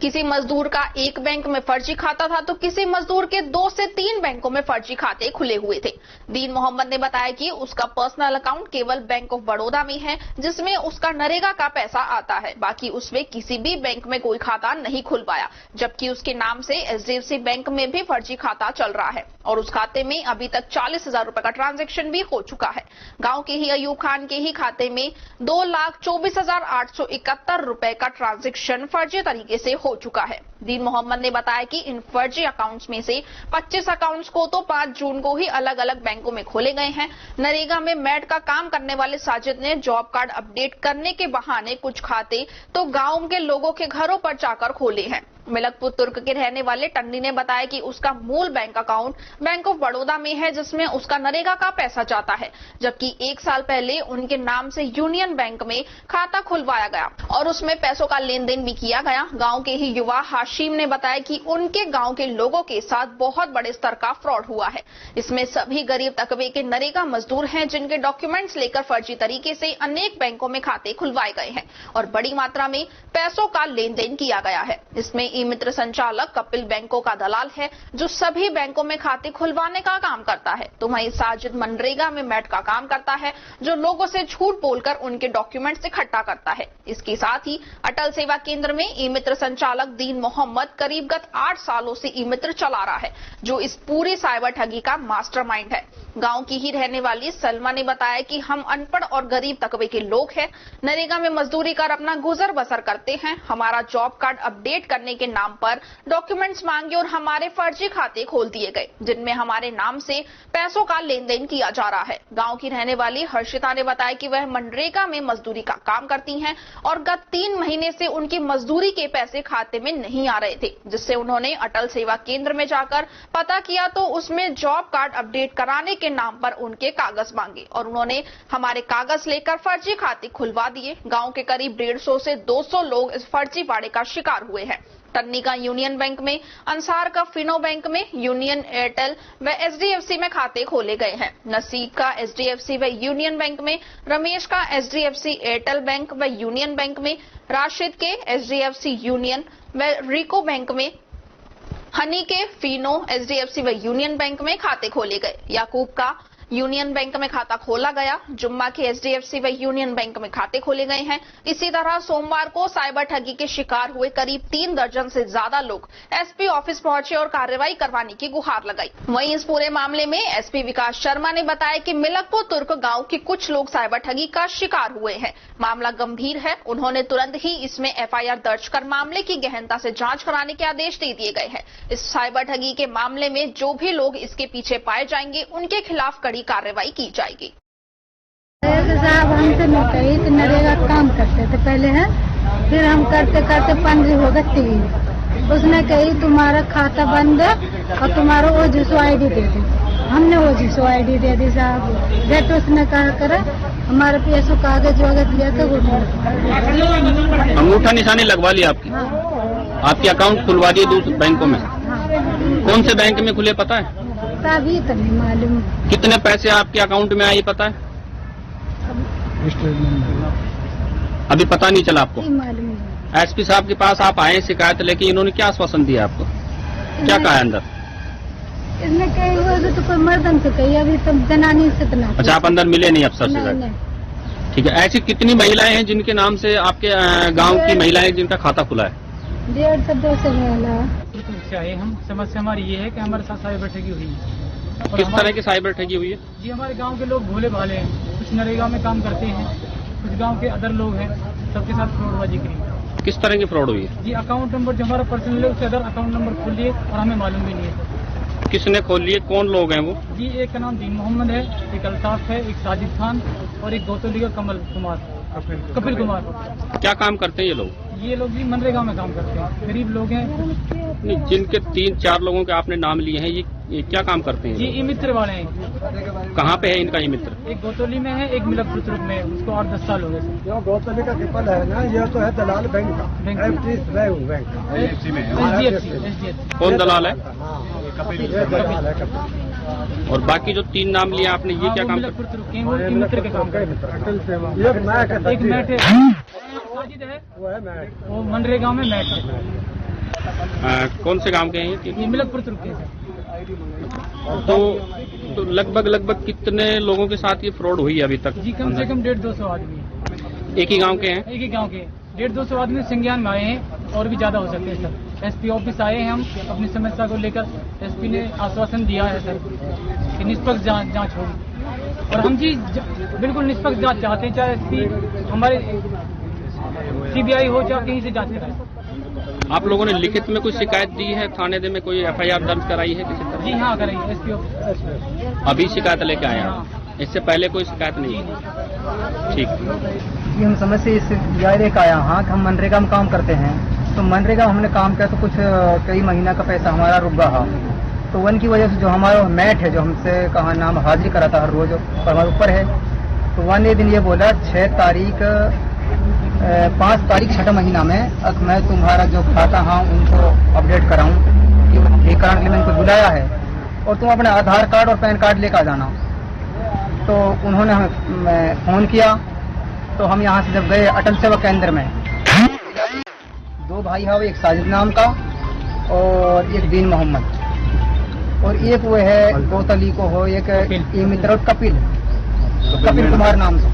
किसी मजदूर का एक बैंक में फर्जी खाता था, तो किसी मजदूर के 2 से 3 बैंकों में फर्जी खाते खुले हुए थे। दीन मोहम्मद ने बताया कि उसका पर्सनल अकाउंट केवल बैंक ऑफ बड़ौदा में है, जिसमें उसका नरेगा का पैसा आता है। बाकी उसमें किसी भी बैंक में कोई खाता नहीं खुल पाया, जबकि उसके नाम से एचडीएफसी बैंक में भी फर्जी खाता चल रहा है और उस खाते में अभी तक 40,000 रुपए का ट्रांजैक्शन भी हो चुका है। गाँव के ही अयूब खान के ही खाते में 2,24,871 रुपए का ट्रांजैक्शन फर्जी तरीके से हो चुका है। दीन मोहम्मद ने बताया कि इन फर्जी अकाउंट्स में से 25 अकाउंट्स को तो 5 जून को ही अलग अलग बैंकों में खोले गए हैं। नरेगा में मेट का काम करने वाले साजिद ने जॉब कार्ड अपडेट करने के बहाने कुछ खाते तो गांव के लोगों के घरों पर जाकर खोले हैं। मिलकपुर तुर्क के रहने वाले टंडी ने बताया कि उसका मूल bank account bank of Baroda में है, जिसमें उसका नरेगा का पैसा जाता है, जबकि 1 साल पहले उनके नाम से यूनियन बैंक में खाता खुलवाया गया और उसमें पैसों का लेन देन भी किया गया। गांव के ही युवा हाशिम ने बताया कि उनके गांव के लोगों के साथ बहुत बड़े स्तर का फ्रॉड हुआ है। इसमें सभी गरीब तबके के नरेगा मजदूर हैं, जिनके डॉक्यूमेंट्स लेकर फर्जी तरीके से अनेक बैंकों में खाते खुलवाए गए हैं और बड़ी मात्रा में पैसों का लेन देन किया गया है। इसमें ई मित्र संचालक कपिल बैंकों का दलाल है, जो सभी बैंकों में खाते खुलवाने का काम करता है। तो वहीं साजिद मनरेगा में मेट का काम करता है, जो लोगों से झूठ बोलकर उनके डॉक्यूमेंट्स इकट्ठा करता है। इसके साथ ही अटल सेवा केंद्र में ई मित्र संचालक दीन मोहम्मद करीब गत 8 सालों से ई मित्र चला रहा है, जो इस पूरी साइबर ठगी का मास्टरमाइंड है। गांव की ही रहने वाली सलमा ने बताया कि हम अनपढ़ और गरीब तबके के लोग हैं, नरेगा में मजदूरी कर अपना गुजर बसर करते हैं। हमारा जॉब कार्ड अपडेट करने के नाम पर डॉक्यूमेंट्स मांगे और हमारे फर्जी खाते खोल दिए गए, जिनमें हमारे नाम से पैसों का लेन देन किया जा रहा है। गांव की रहने वाली हर्षिता ने बताया कि वह मनरेगा में मजदूरी का काम करती हैं और गत 3 महीने से उनकी मजदूरी के पैसे खाते में नहीं आ रहे थे, जिससे उन्होंने अटल सेवा केंद्र में जाकर पता किया तो उसमें जॉब कार्ड अपडेट कराने के नाम पर उनके कागज मांगे और उन्होंने हमारे कागज लेकर फर्जी खाते खुलवा दिए। गांव के करीब 150 से 200 लोग इस फर्जीवाड़े का शिकार हुए हैं। टन्नी का यूनियन बैंक में, अंसार का फिनो बैंक में, यूनियन एयरटेल व एचडीएफसी में खाते खोले गए हैं। नसीब का एचडीएफसी व यूनियन बैंक में, रमेश का एचडीएफसी एयरटेल बैंक व यूनियन बैंक में, राशिद के एचडीएफसी यूनियन व रिको बैंक में, हनी के फिनो एचडीएफसी व यूनियन बैंक में खाते खोले गए। याकूब का यूनियन बैंक में खाता खोला गया। जुम्मा के एचडीएफसी व यूनियन बैंक में खाते खोले गए हैं। इसी तरह सोमवार को साइबर ठगी के शिकार हुए करीब 3 दर्जन से ज्यादा लोग एसपी ऑफिस पहुंचे और कार्रवाई करवाने की गुहार लगाई। वहीं इस पूरे मामले में एसपी विकास शर्मा ने बताया कि मिलकपुर तुर्क गांव के कुछ लोग साइबर ठगी का शिकार हुए हैं। मामला गंभीर है। उन्होंने तुरंत ही इसमें एफआईआर दर्ज कर मामले की गहनता से जांच कराने के आदेश दे दिए गए हैं। इस साइबर ठगी के मामले में जो भी लोग इसके पीछे पाए जाएंगे उनके खिलाफ कड़ी कार्रवाई की जाएगी। साहब हमसे मिलते ही तो नरेगा काम करते थे पहले है, फिर हम करते करते 15 हो गए 3। उसने कही तुम्हारा खाता बंद है और तुम्हारा वो जिसो आईडी दे दे। हमने वो जिसो आईडी दे दी साहब। जेट उसने कहा करे हमारे पैसों कागज वगैरह दिया था वो अंगूठा निशानी लगवा लिया आपकी। हाँ। आपके अकाउंट खुलवा दिए दूसरे बैंकों में। कौन से बैंक में खुले पता है? अभी तो नहीं मालूम। कितने पैसे आपके अकाउंट में आए पता है? अभी पता नहीं चला आपको? एसपी साहब के पास आप आए शिकायत लेके, इन्होंने क्या आश्वासन दिया आपको? क्या कहा अंदर? इसने कही हुआ तो कोई मर्दन से कही, अभी तो जनानी से तो। अच्छा, आप अंदर मिले नहीं अफसर से? ठीक है। ऐसी कितनी महिलाएं हैं जिनके नाम से आपके गांव की महिलाएं जिनका खाता खुला है? 150-200 महिला। हम समस्या हमारी ये है कि हमारे साथ साइबर ठगी हुई है। किस तरह की साइबर ठगी हुई है? जी, हमारे गांव के लोग भोले भाले हैं। कुछ नरेगा में काम करते हैं, कुछ गांव के अदर लोग हैं, सबके साथ फ्रॉडबाजी करी। किस तरह की फ्रॉड हुई है? जी, अकाउंट नंबर जो हमारा पर्सनल है उससे अदर अकाउंट नंबर खोल लिए और हमें मालूम भी नहीं है। किसने खोल लिए? कौन लोग हैं वो? जी, एक का नाम दीन मोहम्मद है, एक अल्ताफ है, एक साजिद खान और एक गौतली का कपिल कुमार। क्या काम करते हैं ये लोग? ये लोग जी मनरेगा में काम करते हैं, गरीब लोग हैं। नहीं, जिनके 3-4 लोगों के आपने नाम लिए हैं, ये क्या काम करते हैं? जी, ये मित्र वाले हैं। कहाँ पे है इनका ये मित्र? एक गौतली में है, एक मिलकपुर तुर्क में है। उसको 8-10 साल हो गए। जो गौतली का ट्रिपल है ना, ये तो है दलाल बैंक का, HDFC। कौन दलाल है? और बाकी जो 3 नाम लिए आपने, ये क्या काम करते हैं? मित्र के काम करते हैं। एक मैट है, वो मनरेगा में मैट है। कौन से गांव के हैं ये? मिलकपुर तुर्क के। तो लगभग कितने लोगों के साथ ये फ्रॉड हुई है अभी तक? जी, कम से कम 150-200 आदमी। एक ही गांव के हैं? एक ही गांव के 150-200 आदमी संज्ञान में आए हैं, और भी ज्यादा हो सकते हैं सर। एसपी ऑफिस आए हैं हम अपनी समस्या को लेकर। एसपी ने आश्वासन दिया है सर कि निष्पक्ष जांच होगी, और हम जी बिल्कुल निष्पक्ष जांच चाहते हैं, चाहे एसपी हमारे सीबीआई हो चाहे कहीं से जांच कराए। आप लोगों ने लिखित में कुछ शिकायत दी है? थाने में कोई एफआईआर दर्ज कराई है किसी तरह? जी हाँ, कराई है एसपी ऑफिस। अभी शिकायत लेके आए हैं? इससे पहले कोई शिकायत नहीं? ठीक। ये हम समस्या इससे लेकर आया हाँ कि हम मनरेगा में काम करते हैं। तो मनरेगा हमने काम किया तो कुछ कई महीना का पैसा हमारा रुक गया। तो वन की वजह से जो हमारा मैट है, जो हमसे कहा नाम हाजिरी कराता हर रोज हमारे ऊपर है, तो वन ने दिन ये बोला 5 तारीख 6 महीना में अब मैं तुम्हारा जो खाता हाँ उनको अपडेट कराऊं कि एक कारण के लिए मैंने उनको बुलाया है और तुम अपने आधार कार्ड और पैन कार्ड लेकर जाना। तो उन्होंने हमें फोन किया। तो हम यहाँ से जब गए अटल सेवा केंद्र में, 2 भाई है, एक साजिद नाम का और एक दीन मोहम्मद, और एक वो है गौतली को हो, एक ये मित्र कपिल कुमार नाम से।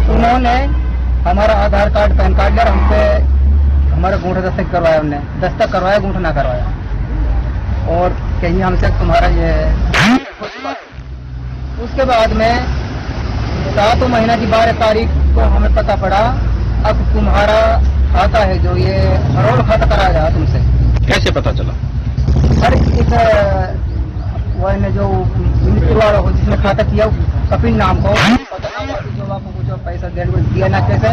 तो उन्होंने हमारा आधार कार्ड पैन कार्ड लिया, हमसे हमारा गूंठा दस्तक करवाया, हमने दस्तक करवाया, गूंठा ना करवाया, और कहीं हमसे तुम्हारा ये। उसके बाद में 7 महीना की 12 तारीख को हमें पता पड़ा अब तुम्हारा खाता है जो ये फरोड खाता कराया गया तुमसे। कैसे पता चला? हर एक वो जो मिनिस्टर वाला हो जिसने खाता किया कपिल नाम को, जो आपको जो पैसा दिया ना कैसे,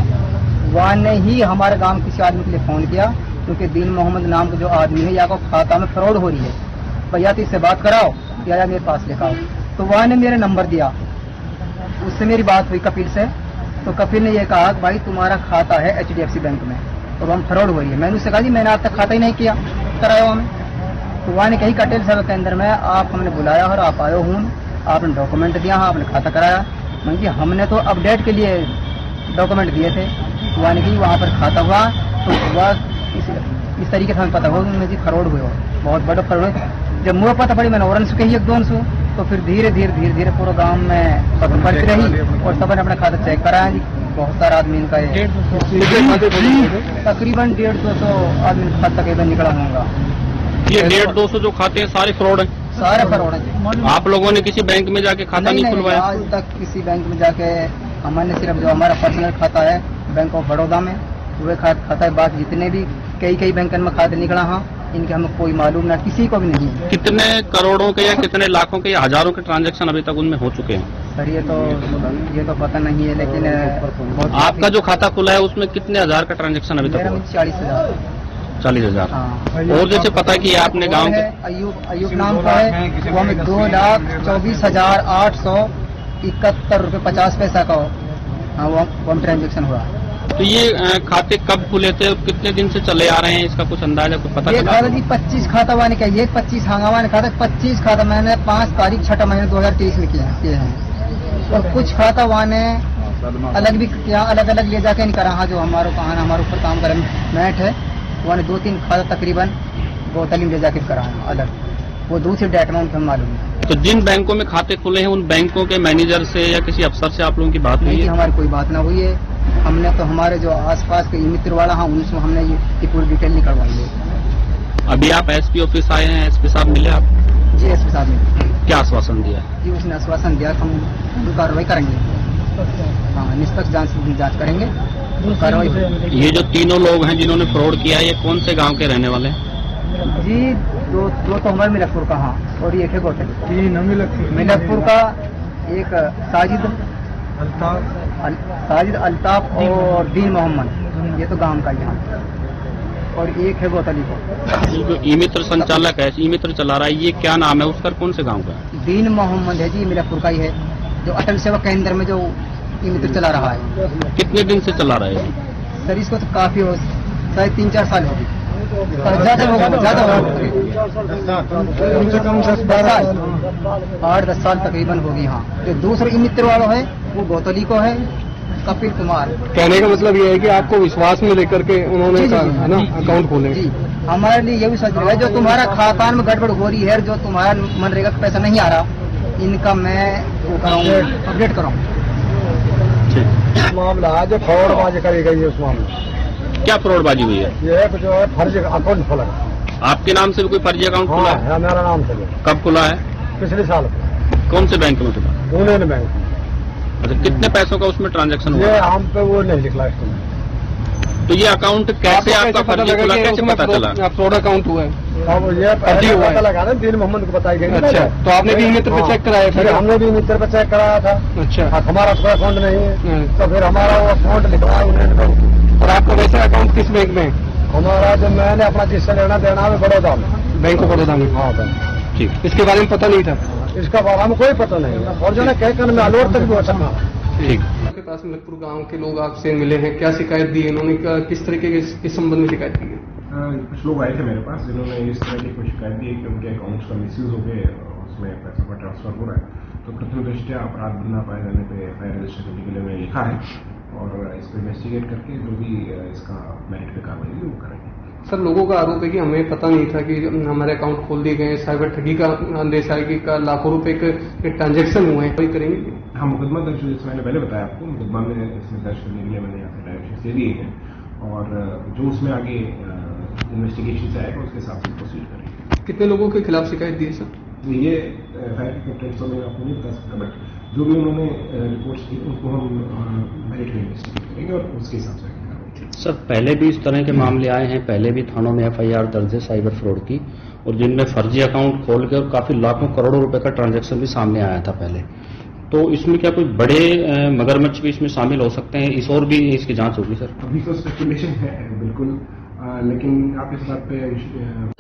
वहाँ ने ही हमारे गांव किसी आदमी के लिए फोन किया, क्योंकि दीन मोहम्मद नाम का जो आदमी है या को खाता में फ्रॉड हो रही है, भैया तो इससे बात कराओ या मेरे पास लेकर आओ। तो वहाँ ने मेरा नंबर दिया, उससे मेरी बात हुई कपिल से। तो कपिल ने ये कहा कि भाई तुम्हारा खाता है HDFC बैंक में, और हम फ्रॉड हुई है। मैंने उससे कहा जी मैंने आज तक खाता ही नहीं किया कराया हमें। तो वहाँ ने कही कटेल साहब के अंदर में आप हमने बुलाया और आप आयो हूँ, आपने डॉक्यूमेंट दिया, हाँ आपने खाता कराया। मैंने जी हमने तो अपडेट के लिए डॉक्यूमेंट दिए थे। वहाँ ने कही वहाँ पर खाता हुआ तो हुआ इस तरीके से हमें पता हो जी फ्रॉड हुए हो, बहुत बड़ा फ्रॉड है। जब मुँह पता पड़ी मैंने और कही एक दोन सौ, तो फिर धीरे धीरे पूरा गांव में सब बढ़ती रही और सबने अपना खाता चेक कराया जी। बहुत सारा आदमी इनका तकरीबन 150-200 आदमी खाता तकरीबन निकला होगा। ये 150-200 जो खाते हैं सारे फ्रॉड हैं? सारे फ्रॉड हैं। आप लोगों ने किसी बैंक में जाके खाता नहीं खुलवाया? आज तक किसी बैंक में जाके हमने सिर्फ जो हमारा पर्सनल खाता है बैंक ऑफ बड़ौदा में वह खाता है। बाकी जितने भी कई बैंकन में खाते निकला हाँ इनके हमें कोई मालूम ना, किसी को भी नहीं। कितने करोड़ों के या कितने लाखों के या हजारों के ट्रांजैक्शन अभी तक उनमें हो चुके हैं? सर ये तो पता नहीं है, लेकिन आपका जो खाता खुला है उसमें कितने हजार का ट्रांजैक्शन अभी तक हुआ? 40,000। और जैसे पता कि आपने गाँव के अयूब नाम का है, वो हमें 2,24,871 रुपये 50 पैसा का हाँ वो ट्रांजेक्शन हुआ। तो ये खाते कब खुले थे और कितने दिन से चले आ रहे हैं, इसका कुछ अंदाजा कुछ पता? ये खाता जी 25 खाता वाने का, ये 25 हांगावा ने खाता 25 खाता मैंने 5 तारीख 6 महीने 2023 में किए हैं। और कुछ खाता वाने अलग भी किया, अलग अलग ले जाके नहीं करा। हाँ जो हमारे ऊपर काम करे मैट है वहाँ 2-3 खाता तकरीबन बोतलिन ले जाके करा है अलग, वो दूसरी डेट में उनको मालूम है। तो जिन बैंकों में खाते खुले हैं उन बैंकों के मैनेजर से या किसी अफसर से आप लोगों की बात हुई है? हमारी कोई बात ना हुई है। हमने तो हमारे जो आसपास के मित्र वाला हाँ उनसे हमने ये पूरी डिटेल निकलवाई है। अभी आप एसपी ऑफिस आए हैं, एसपी साहब मिले आप? जी एसपी साहब ने क्या आश्वासन दिया? जी उसने आश्वासन दिया हम कार्रवाई करेंगे, हाँ निष्पक्ष जांच करेंगे कार्रवाई। ये जो तीनों लोग हैं जिन्होंने फ्रॉड किया ये कौन से गाँव के रहने वाले हैं? जी दो तो हमारे मिलकपुर का हाँ और एक है गोटे मिलकपुर का, एक साजिद अल्ताफ और दीन मोहम्मद, ये तो गांव का यहाँ, और एक है गोतली को। जो ई मित्र संचालक है, ई मित्र चला रहा है, ये क्या नाम है उसका, कौन से गांव का है? दीन मोहम्मद है जी, मिलकपुर का ही है, जो अटल सेवा केंद्र में जो ई मित्र चला रहा है। कितने दिन से चला रहा है? सर इसको तो काफी हो शायद 3-4 साल होगी, ज्यादा होगा, कम से कम 8-10 साल तकरीबन होगी। हाँ जो दूसरे ई मित्र वाला है वो गोतली को है, कपिल कुमार। कहने का मतलब ये है कि आपको विश्वास में लेकर के उन्होंने है ना अकाउंट खोले? जी हमारे लिए ये भी सोच रहा है जो तुम्हारा खाता में गड़बड़ हो रही है, जो तुम्हारा मनरेगा का पैसा नहीं आ रहा, इनका मैं वो कराऊंगा, अपडेट कराऊंगा। मामला जो फ्रॉडबाजी करी गई है उस मामले क्या फ्रॉडबाजी हुई है? ये जो है फर्जी अकाउंट खोला। आपके नाम से भी कोई फर्जी अकाउंट खुला है? मेरा नाम से। कब खुला है? पिछले साल। कौन से बैंक में खुला? Union bank. अच्छा कितने पैसों का उसमें ट्रांजैक्शन हुआ? ये हम पे वो नहीं लिखला इसमें। तो ये अकाउंट कैसे आपका फर्जी खुला, कैसे पता चला? फ्रॉड अकाउंट हुआ है। अब ये फर्जी हुआ पता लगा ना, दीन मोहम्मद को बताई गई। अच्छा तो आपने भी मित्र पे चेक कराया? फिर हमने भी मित्र पे चेक कराया था। अच्छा हमारा कोई अकाउंट नहीं है, तो फिर हमारा वो अकाउंट लिखवाया यूनियन बैंक। और आपका वैसे अकाउंट किस बैंक में? हमारा जो मैंने अपना जिससे लेना देना है बड़ौदा में, बैंक ऑफ बड़ौदा में। हाँ बैंक। ठीक, इसके बारे में पता नहीं था? इसका बारे में कोई पता नहीं है, और जो है कहकर मैं अलवर तक भी हो सकता। ठीक। आपके पास मिलकपुर गांव के लोग आपसे मिले हैं, क्या शिकायत दी? इन्होंने किस तरीके के इस संबंध में शिकायत की है? कुछ लोग आए थे मेरे पास जिन्होंने इस तरह की कोई शिकायत दी कि उनके अकाउंट्स का मिसयूज हो गए, उसमें पैसा का ट्रांसफर हो रहा है। तो प्रथम दृष्टया अपराध न पाए जाने पर एफआईआर रजिस्टर करने के लिए मैंने लिखा है और इस पर इन्वेस्टिगेट करके जो भी इसका मेरिट पे कार्रवाई है वो करेंगे। सर लोगों का आरोप है कि हमें पता नहीं था कि हमारे अकाउंट खोल दिए गए, साइबर ठगी का अंदेशा है कि लाखों रुपए के ट्रांजैक्शन हुए हैं, वही करेंगे? हाँ मुकदमा दर्ज, जैसे मैंने पहले बताया आपको, मुकदमा में इसमें दर्ज करने के लिए मैंने यहाँ से डायरेक्शन दे दिए हैं और जो उसमें आगे इन्वेस्टिगेशन से आएगा उसके हिसाब से प्रोसीड करेंगे। कितने लोगों के खिलाफ शिकायत दी है सर? ये एफआईआर के कंटेंट्स में आपको नहीं बता सकता, बट जो भी उन्होंने रिपोर्ट्स की उनको हम मेरिट में इन्वेस्टिगेट करेंगे और उसके हिसाब से। सर पहले भी इस तरह के मामले आए हैं, पहले भी थानों में एफआईआर दर्ज है साइबर फ्रॉड की, और जिनमें फर्जी अकाउंट खोल के और काफी लाखों करोड़ों रुपए का ट्रांजैक्शन भी सामने आया था पहले। तो इसमें क्या कोई बड़े मगरमच्छ भी इसमें शामिल हो सकते हैं? इस और भी इसकी जांच होगी सर? अभी तो स्पेकुलेशन है बिल्कुल, लेकिन आप इस बात पे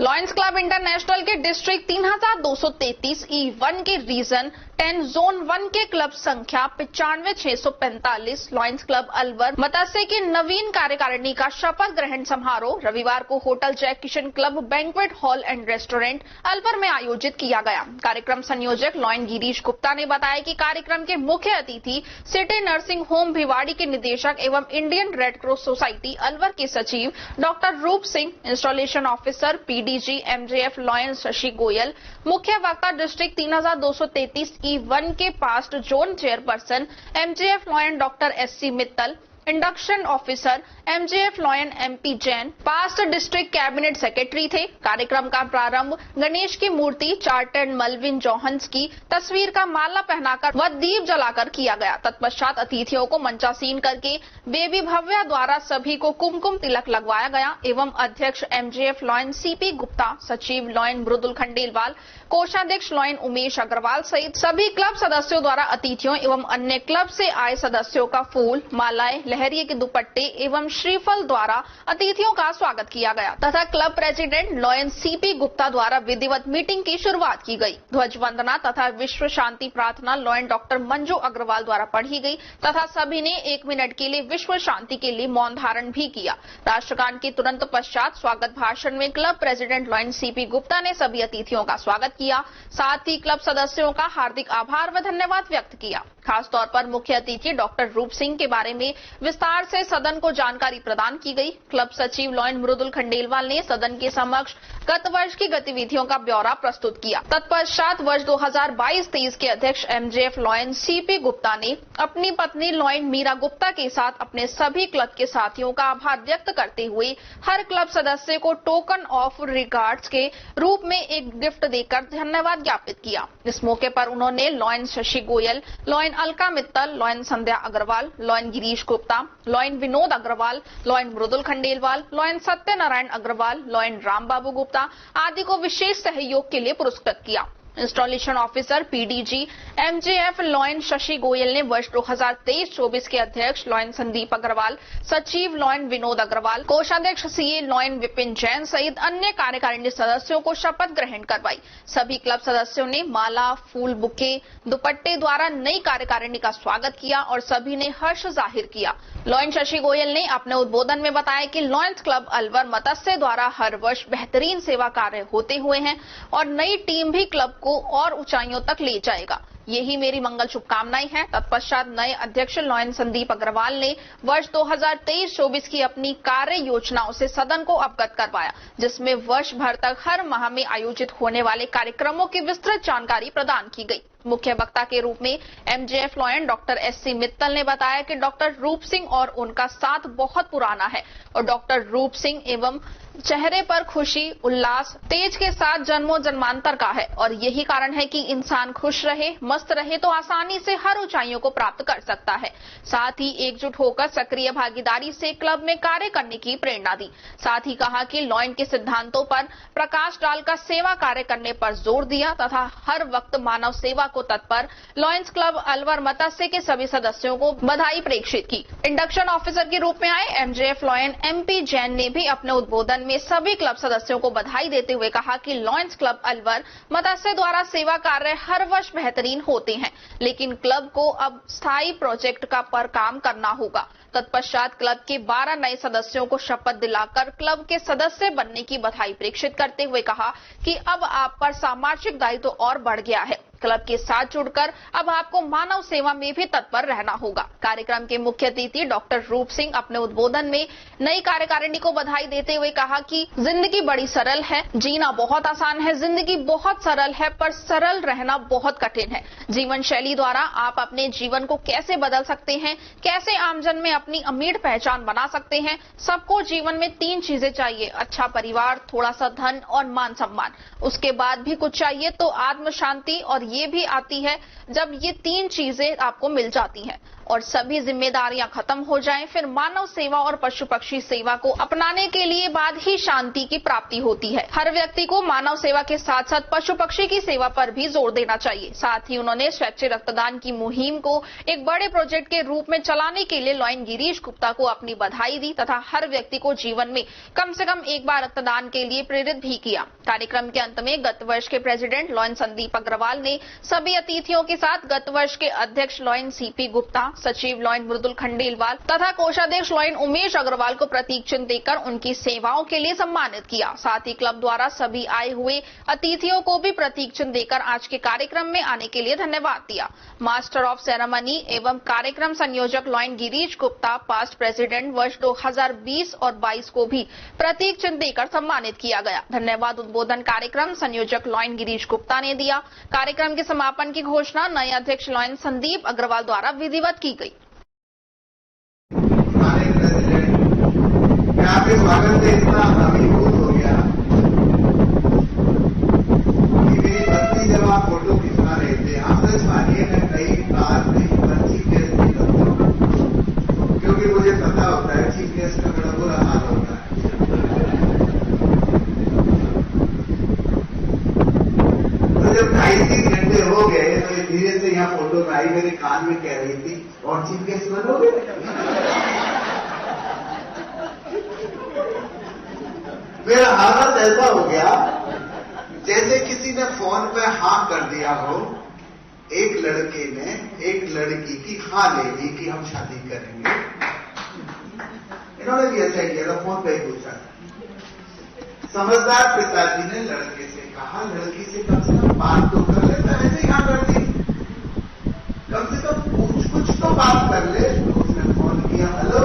लॉ लॉयंस क्लब इंटरनेशनल के डिस्ट्रिक्ट 3233 E1 के रीजन 10 जोन 1 के क्लब संख्या 95,645 लॉयंस क्लब अलवर मत्स्य की नवीन कार्यकारिणी का शपथ ग्रहण समारोह रविवार को होटल जय Kishan club banquet hall and restaurant Alwar में आयोजित किया गया। कार्यक्रम संयोजक लॉयन गिरीश गुप्ता ने बताया कि कार्यक्रम के मुख्य अतिथि सिटी नर्सिंग होम भिवाड़ी के निदेशक एवं Indian red cross society Alwar के सचिव डॉक्टर रूप Singh, installation officer PDG MJF lions Shashi Goyal, मुख्य वक्ता डिस्ट्रिक्ट 3233 E1 के past zone chairperson MJF lion doctor SC Mittal, induction officer MJF lion MP Jain, past district cabinet secretary थे। कार्यक्रम का प्रारंभ गणेश की मूर्ति चार्टर्ड मलविन जॉहन्स की तस्वीर का माला पहनाकर व दीप जलाकर किया गया। तत्पश्चात अतिथियों को मंचासीन करके बेबी भव्या द्वारा सभी को कुमकुम तिलक लगवाया गया एवं अध्यक्ष MJF लॉयन CP गुप्ता, सचिव लॉयन मृदुल खंडेलवाल, कोषाध्यक्ष लॉयन उमेश अग्रवाल सहित सभी क्लब सदस्यों द्वारा अतिथियों एवं अन्य क्लब से आए सदस्यों का फूल, मालाएं, लहरिये के दुपट्टे एवं श्रीफल द्वारा अतिथियों का स्वागत किया गया तथा club president lion CP Gupta द्वारा विधिवत मीटिंग की शुरुआत की गई। ध्वज वंदना तथा विश्व शांति प्रार्थना लॉयन डॉक्टर मंजू अग्रवाल द्वारा पढ़ी गई तथा सभी ने 1 मिनट के लिए विश्व शांति के लिए मौन धारण भी किया। राष्ट्रगान के तुरंत पश्चात स्वागत भाषण में club president lion CP Gupta ने सभी अतिथियों का स्वागत किया, साथ ही क्लब सदस्यों का हार्दिक आभार व धन्यवाद व्यक्त किया। खास तौर पर मुख्य अतिथि डॉक्टर रूप सिंह के बारे में विस्तार से सदन को जानकारी प्रदान की गई। क्लब सचिव लॉयन मृदुल खंडेलवाल ने सदन के समक्ष गत वर्ष की गतिविधियों का ब्यौरा प्रस्तुत किया। तत्पश्चात वर्ष 2022-23 के अध्यक्ष MJF लॉयन CP गुप्ता ने अपनी पत्नी लॉयन मीरा गुप्ता के साथ अपने सभी क्लब के साथियों का आभार व्यक्त करते हुए हर क्लब सदस्य को टोकन ऑफ रिगार्ड्स के रूप में एक गिफ्ट देकर धन्यवाद ज्ञापित किया। इस मौके पर उन्होंने lion Shashi Goyal, lion Alka Mittal, lion Sandhya Agarwal, lion Girish Gupta, lion Vinod Agarwal, lion Mridul Khandelwal, lion Satyanarayan Agarwal, lion Ram Babu Gupta आदि को विशेष सहयोग के लिए पुरस्कृत किया। Installation officer PDG MJF lion Shashi Goyal ने वर्ष 2023-24 के अध्यक्ष लॉयन संदीप अग्रवाल, सचिव लॉयन विनोद अग्रवाल, कोषाध्यक्ष CA लॉयन विपिन जैन सहित अन्य कार्यकारिणी सदस्यों को शपथ ग्रहण करवाई। सभी क्लब सदस्यों ने माला, फूल, बुके, दुपट्टे द्वारा नई कार्यकारिणी का स्वागत किया और सभी ने हर्ष जाहिर किया। लॉयन शशि गोयल ने अपने उद्बोधन में बताया कि लॉयंस क्लब अलवर मत्स्य द्वारा हर वर्ष बेहतरीन सेवा कार्य होते हुए हैं और नई टीम भी क्लब को और ऊंचाइयों तक ले जाएगा। यही मेरी मंगल शुभकामनाएं हैं। तत्पश्चात नए अध्यक्ष लॉयन संदीप अग्रवाल ने वर्ष 2023-24 की अपनी कार्य योजनाओं से सदन को अवगत करवाया, जिसमें वर्ष भर तक हर माह में आयोजित होने वाले कार्यक्रमों की विस्तृत जानकारी प्रदान की गई। मुख्य वक्ता के रूप में MJF lion doctor SC Mittal ने बताया कि डॉक्टर रूप सिंह और उनका साथ बहुत पुराना है और डॉक्टर रूप सिंह एवं चेहरे पर खुशी, उल्लास, तेज के साथ जन्मों जन्मांतर का है और यही कारण है कि इंसान खुश रहे, मस्त रहे तो आसानी से हर ऊंचाइयों को प्राप्त कर सकता है। साथ ही एकजुट होकर सक्रिय भागीदारी से क्लब में कार्य करने की प्रेरणा दी। साथ ही कहा कि लॉयन के सिद्धांतों पर प्रकाश डालकर सेवा कार्य करने पर जोर दिया तथा हर वक्त मानव सेवा को तत्पर लॉयंस क्लब अलवर मत्स्य के सभी सदस्यों को बधाई प्रेषित की। इंडक्शन ऑफिसर के रूप में आए MJF लॉयन MP जैन ने भी अपने उद्बोधन में सभी क्लब सदस्यों को बधाई देते हुए कहा कि लॉयंस क्लब अलवर मत्स्य द्वारा सेवा कार्य हर वर्ष बेहतरीन होते हैं, लेकिन क्लब को अब स्थायी प्रोजेक्ट पर काम करना होगा। तत्पश्चात क्लब के 12 नए सदस्यों को शपथ दिलाकर क्लब के सदस्य बनने की बधाई प्रेषित करते हुए कहा कि अब आप पर सामाजिक दायित्व और बढ़ गया है। क्लब के साथ जुड़कर अब आपको मानव सेवा में भी तत्पर रहना होगा। कार्यक्रम के मुख्य अतिथि डॉक्टर रूप सिंह अपने उद्बोधन में नई कार्यकारिणी को बधाई देते हुए कहा कि जिंदगी बड़ी सरल है, जीना बहुत आसान है, जिंदगी बहुत सरल है पर सरल रहना बहुत कठिन है। जीवन शैली द्वारा आप अपने जीवन को कैसे बदल सकते हैं, कैसे आमजन में अपनी अमीर पहचान बना सकते हैं। सबको जीवन में 3 चीजें चाहिए, अच्छा परिवार, थोड़ा सा धन और मान सम्मान। उसके बाद भी कुछ चाहिए तो आत्म शांति, और ये भी आती है जब ये 3 चीजें आपको मिल जाती हैं। और सभी जिम्मेदारियां खत्म हो जाएं, फिर मानव सेवा और पशु पक्षी सेवा को अपनाने के लिए बाद ही शांति की प्राप्ति होती है। हर व्यक्ति को मानव सेवा के साथ साथ पशु पक्षी की सेवा पर भी जोर देना चाहिए। साथ ही उन्होंने स्वैच्छिक रक्तदान की मुहिम को एक बड़े प्रोजेक्ट के रूप में चलाने के लिए लॉयन गिरीश गुप्ता को अपनी बधाई दी तथा हर व्यक्ति को जीवन में कम से कम एक बार रक्तदान के लिए प्रेरित भी किया। कार्यक्रम के अंत में गत वर्ष के प्रेसिडेंट लॉयन संदीप अग्रवाल ने सभी अतिथियों के साथ गत वर्ष के अध्यक्ष लॉयन सीपी गुप्ता, सचिव लॉयन मृदुल खंडेलवाल तथा कोषाध्यक्ष लॉयन उमेश अग्रवाल को प्रतीक चिन्ह देकर उनकी सेवाओं के लिए सम्मानित किया। साथ ही क्लब द्वारा सभी आए हुए अतिथियों को भी प्रतीक चिन्ह देकर आज के कार्यक्रम में आने के लिए धन्यवाद दिया। मास्टर ऑफ सेरेमनी एवं कार्यक्रम संयोजक lion Girish Gupta past president वर्ष 2020 और 22 को भी प्रतीक चिन्ह देकर सम्मानित किया गया। धन्यवाद उद्बोधन कार्यक्रम संयोजक लॉयन गिरीश गुप्ता ने दिया। कार्यक्रम के समापन की घोषणा नए अध्यक्ष लॉयन संदीप अग्रवाल द्वारा विधिवत की गई। आपके स्वागत से इतना अभिभूत हो गया कि मेरी पत्नी जब आप फोटो खिंचवा रहे थे, आप सच मानिए मैं कई बार कहीं पर चीफ गेस्ट नहीं करता हूँ, क्योंकि मुझे पता होता है चीफ गेस्ट का बड़ा बुरा हाल होता है। तो जब 2.5-3 घंटे हो गए तो ये धीरे से यहाँ फोटो में आई, मेरे कान में कह रही थी और चीफ गेस्ट बनोगे। मेरा हालत ऐसा हो गया जैसे किसी ने फोन पे हाँ कर दिया हो, एक लड़के ने एक लड़की की हाँ ले ली कि हम शादी करेंगे। इन्होंने भी ऐसा किया था, फोन पे ही पूछा। समझदार पिताजी ने लड़के से कहा, लड़की से कम से कम बात तो कर लेता, ऐसे ही हाँ कर दी, कम से कम कुछ तो बात कर ले। तो उसने फोन किया, हेलो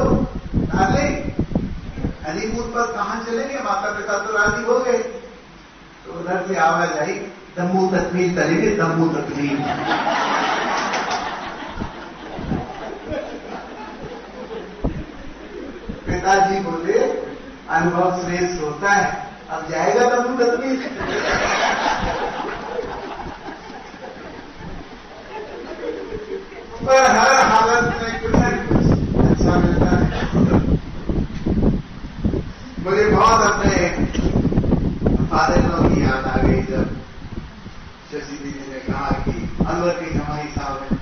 डार्लिंग, हनीमून पर कहां चलेंगे, माता पिता तो राजी हो गए। तो उधर से आवाज आई, दम्मू तकमील करेंगे, दम्मू तकमील। पिताजी बोले, अनुभव श्रेष्ठ होता है, अब जाएगा दम्मू तकमील। पर हर हालत में कुछ न कुछ अच्छा मिलता है। मुझे बहुत अपने फादर की याद आ गई जब शशि दीदी ने कहा कि अनवर के जमाई साहब है।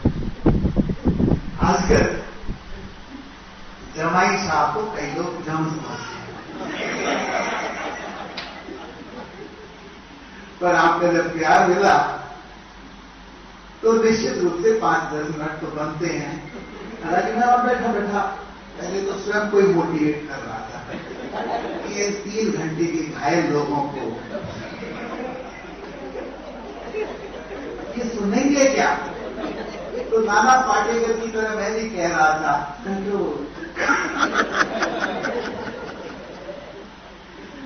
खासकर जमाई साहब को कई लोग जम समझते हैं, पर आपका जब प्यार मिला तो निश्चित रूप से 5-10 मिनट तो बनते हैं। हालांकि मैं और बैठा बैठा पहले तो स्वयं कोई मोटिवेट कर रहा था कि ये 3 घंटे के घायल लोगों को ये सुनेंगे क्या। तो नाना पाटेकर की तरह मैं भी कह रहा था,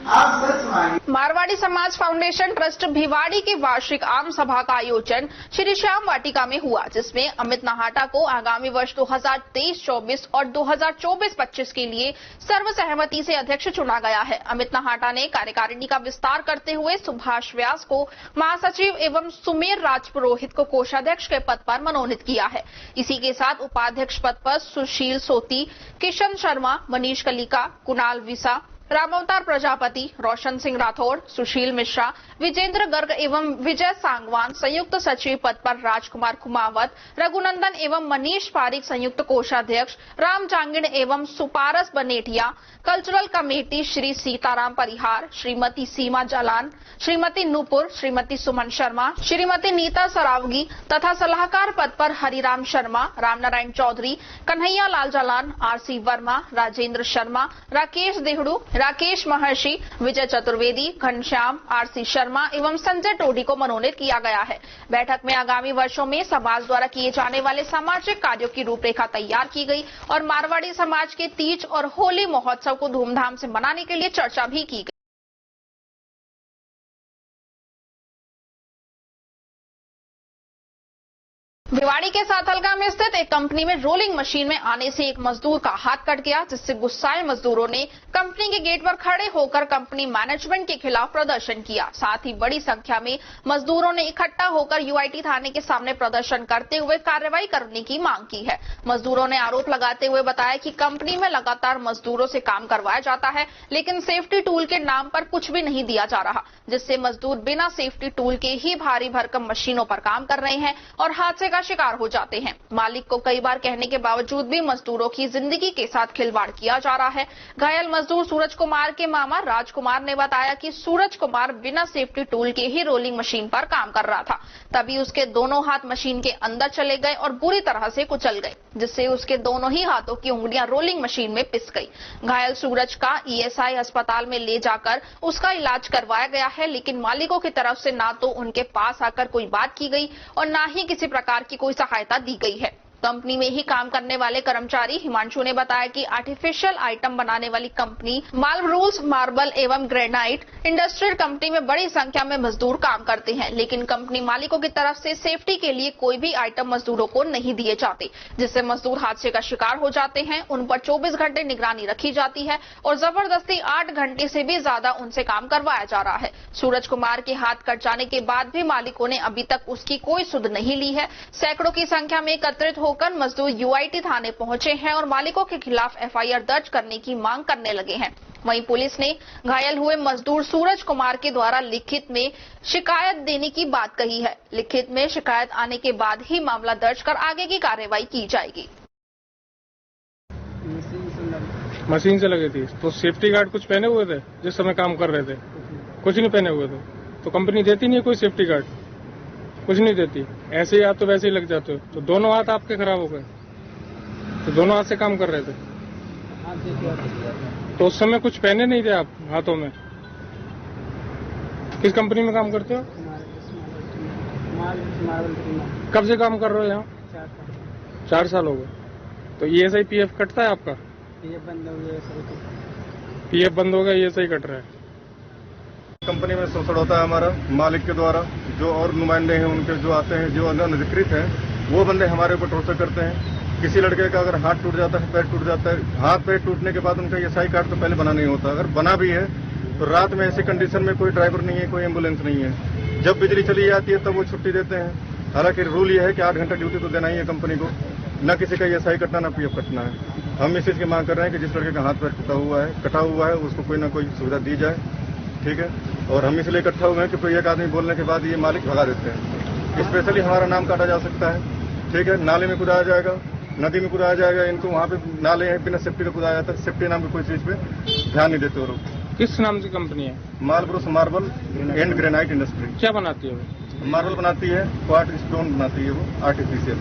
आप सच मानिए। मारवाड़ी समाज फाउंडेशन ट्रस्ट भिवाड़ी की वार्षिक आम सभा का आयोजन श्री श्याम वाटिका में हुआ, जिसमें अमित नाहाटा को आगामी वर्ष 2023-24 और 2024-25 के लिए सर्वसहमति से अध्यक्ष चुना गया है। अमित नाहाटा ने कार्यकारिणी का विस्तार करते हुए सुभाष व्यास को महासचिव एवं सुमेर राजपुरोहित को कोषाध्यक्ष के पद पर मनोनीत किया है। इसी के साथ उपाध्यक्ष पद पर सुशील सोती, किशन शर्मा, मनीष कलिका, कुणाल विसा, रामअवतार प्रजापति, रोशन सिंह राठौड़, सुशील मिश्रा, विजेंद्र गर्ग एवं विजय सांगवान, संयुक्त सचिव पद पर राजकुमार कुमावत, रघुनंदन एवं मनीष पारिक संयुक्त कोषाध्यक्ष, राम जांगिड़ एवं सुपारस बनेठिया, कल्चरल कमेटी श्री सीताराम परिहार, श्रीमती सीमा जालान, श्रीमती नूपुर, श्रीमती सुमन शर्मा, श्रीमती नीता सरावगी तथा सलाहकार पद पर हरिराम शर्मा, रामनारायण चौधरी, कन्हैया लाल जालान, आरसी वर्मा, राजेंद्र शर्मा, राकेश देहड़ू, राकेश महर्षि, विजय चतुर्वेदी, घनश्याम, आरसी शर्मा एवं संजय टोडी को मनोनीत किया गया है। बैठक में आगामी वर्षों में समाज द्वारा किए जाने वाले सामाजिक कार्यों की रूपरेखा तैयार की गई और मारवाड़ी समाज के तीज और होली महोत्सव को धूमधाम से मनाने के लिए चर्चा भी की गई। भिवाड़ी के साथलगा में स्थित एक कंपनी में रोलिंग मशीन में आने से एक मजदूर का हाथ कट गया, जिससे गुस्साए मजदूरों ने कंपनी के गेट पर खड़े होकर कंपनी मैनेजमेंट के खिलाफ प्रदर्शन किया। साथ ही बड़ी संख्या में मजदूरों ने इकट्ठा होकर यूआईटी थाने के सामने प्रदर्शन करते हुए कार्रवाई करने की मांग की है। मजदूरों ने आरोप लगाते हुए बताया कि कंपनी में लगातार मजदूरों से काम करवाया जाता है, लेकिन सेफ्टी टूल के नाम पर कुछ भी नहीं दिया जा रहा, जिससे मजदूर बिना सेफ्टी टूल के ही भारी भरकम मशीनों पर काम कर रहे हैं और हादसे का शिकार हो जाते हैं। मालिक को कई बार कहने के बावजूद भी मजदूरों की जिंदगी के साथ खिलवाड़ किया जा रहा है। घायल मजदूर सूरज कुमार के मामा राजकुमार ने बताया कि सूरज कुमार बिना सेफ्टी टूल के ही रोलिंग मशीन पर काम कर रहा था, तभी उसके दोनों हाथ मशीन के अंदर चले गए और बुरी तरह से कुचल गए, जिससे उसके दोनों ही हाथों की उंगलियां रोलिंग मशीन में पिस गई। घायल सूरज का ईएसआई अस्पताल में ले जाकर उसका इलाज करवाया गया है, लेकिन मालिकों की तरफ से ना तो उनके पास आकर कोई बात की गई और ना ही किसी प्रकार की कोई सहायता दी गई है। कंपनी में ही काम करने वाले कर्मचारी हिमांशु ने बताया कि आर्टिफिशियल आइटम बनाने वाली कंपनी मार्बल्स मार्बल एवं ग्रेनाइट इंडस्ट्रियल कंपनी में बड़ी संख्या में मजदूर काम करते हैं, लेकिन कंपनी मालिकों की तरफ से सेफ्टी के लिए कोई भी आइटम मजदूरों को नहीं दिए जाते, जिससे मजदूर हादसे का शिकार हो जाते हैं। उन पर 24 घंटे निगरानी रखी जाती है और जबरदस्ती 8 घंटे से भी ज्यादा उनसे काम करवाया जा रहा है। सूरज कुमार के हाथ कट जाने के बाद भी मालिकों ने अभी तक उसकी कोई सुध नहीं ली है। सैकड़ों की संख्या में एकत्रित होकर मजदूर यूआईटी थाने पहुंचे हैं और मालिकों के खिलाफ एफआईआर दर्ज करने की मांग करने लगे हैं। वहीं पुलिस ने घायल हुए मजदूर सूरज कुमार के द्वारा लिखित में शिकायत देने की बात कही है। लिखित में शिकायत आने के बाद ही मामला दर्ज कर आगे की कार्रवाई की जाएगी। मशीन से लगी थी तो सेफ्टी गार्ड कुछ पहने हुए थे जिस समय काम कर रहे थे? कुछ नहीं पहने हुए थे। तो कंपनी देती नहीं है कोई सेफ्टी गार्ड? कुछ नहीं देती। ऐसे ही आप तो वैसे ही लग जाते हो। तो दोनों हाथ आपके खराब हो गए। तो दोनों हाथ से काम कर रहे थे तो उस समय कुछ पहने नहीं थे आप हाथों में? किस कंपनी में काम करते हो? कब से काम कर रहे हो यहाँ? 4 साल हो गए। तो ईएसआई पीएफ कटता है आपका? पीएफ बंद हो गया, ईएसआई कट रहा है। कंपनी में शोषण होता है हमारा मालिक के द्वारा। जो और नुमाइंदे हैं उनके जो आते हैं, जो अनधिकृत हैं, वो बंदे हमारे ऊपर टॉर्चर करते हैं। किसी लड़के का अगर हाथ टूट जाता है, पैर टूट जाता है, हाथ पैर टूटने के बाद उनका ईएसआई कार्ड तो पहले बना नहीं होता। अगर बना भी है तो रात में ऐसी कंडीशन में कोई ड्राइवर नहीं है, कोई एम्बुलेंस नहीं है। जब बिजली चली जाती है तब वो छुट्टी देते हैं। हालांकि रूल ये है कि 8 घंटा ड्यूटी तो देना ही है कंपनी को। न किसी का ईएसआई कटना, न पीएफ कटना है। हम इस चीज की मांग कर रहे हैं कि जिस लड़के का हाथ पैर कटा हुआ है उसको कोई न कोई सुविधा दी जाए। ठीक है। और हम इसलिए इकट्ठा हुए हैं कि कोई एक आदमी बोलने के बाद ये मालिक भगा देते हैं। स्पेशली हमारा नाम काटा जा सकता है। ठीक है। नाले में कूदाया जाएगा, नदी में कूदाया जाएगा। इनको वहाँ पे नाले हैं, बिना सेफ्टी का कूदाया जाता है। सेफ्टी नाम की कोई चीज पे ध्यान नहीं देते वो लोग। किस नाम की कंपनी है? Marbles marble and granite industry. क्या बनाती है वो? मार्बल बनाती है, क्वार्ट स्टोन बनाती है वो आर्टिफिशियल,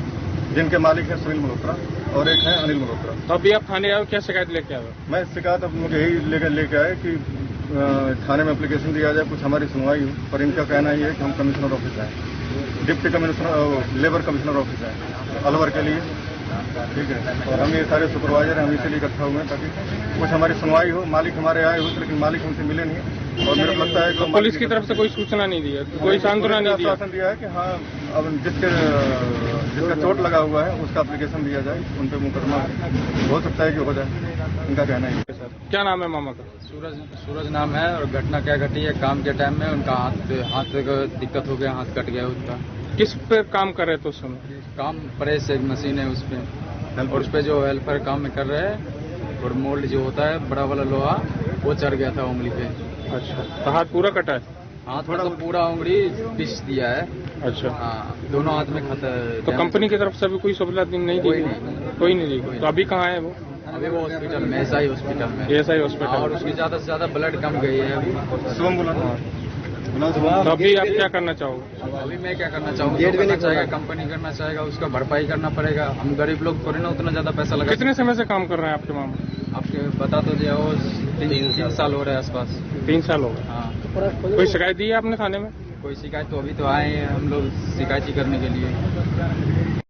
जिनके मालिक है सुनील मल्होत्रा और एक है अनिल मल्होत्रा। तो अभी आप थाने आए, क्या शिकायत लेके आए? मैं शिकायत अब मुझे यही लेके आए कि थाने में एप्लीकेशन दिया जाए, कुछ हमारी सुनवाई हो। पर इनका कहना ये है कि हम कमिश्नर ऑफिस आए, deputy commissioner labour commissioner office आए अलवर के लिए। ठीक है। और हम ये सारे सुपरवाइजर हैं, हम इसीलिए इकट्ठा हुए हैं ताकि कुछ हमारी सुनवाई हो। मालिक हमारे आए हुए, लेकिन मालिक हमसे मिले नहीं। और मेरे को लगता है कि पुलिस की तरफ से कोई सूचना नहीं दी है, कोई सांत्वना नहीं दिया? आश्वासन दिया है कि हाँ, अब जिसका चोट लगा हुआ है उसका एप्लीकेशन दिया जाए, उन पर मुकदमा हो सकता है कि हो जाए। इनका कहना है। सर क्या नाम है मामा का? सूरज नाम है। और घटना क्या घटी है, काम के टाइम में उनका हाथ को दिक्कत हो गया, हाथ कट गया उसका। किस पे काम कर रहे थे उस समय? काम प्रेस एक मशीन है उस पे, और उस पे जो हेल्पर काम में कर रहे हैं, और मोल्ड जो होता है बड़ा वाला लोहा वो चढ़ गया था उंगली पे। अच्छा। तो हाथ पूरा कटा है? हाथ मतलब पूरा उंगली पिस दिया है। अच्छा। हाँ, दोनों हाथ में तो कंपनी की तरफ से भी कोई सुविधा नहीं दी? कोई नहीं दी। तो अभी कहाँ है वो? अभी वो हॉस्पिटल में, एसआई हॉस्पिटल में। SI hospital. और उसकी ज्यादा से ज्यादा ब्लड कम गई है अभी। तो अभी आप क्या करना चाहोगे? अभी मैं क्या करना चाहूँगा, करना चाहेगा कंपनी करना चाहेगा, उसका भरपाई करना पड़ेगा। हम गरीब लोग थोड़ी ना उतना ज्यादा पैसा लगा। कितने समय से काम कर रहे हैं आपके मामा? आपके बता तो दिया वो 3 साल हो रहे हैं आसपास। 3 साल हो गए। हाँ। कोई शिकायत दी है आपने थाने में? कोई शिकायत तो अभी तो आए हैं हम लोग शिकायत ही करने के लिए।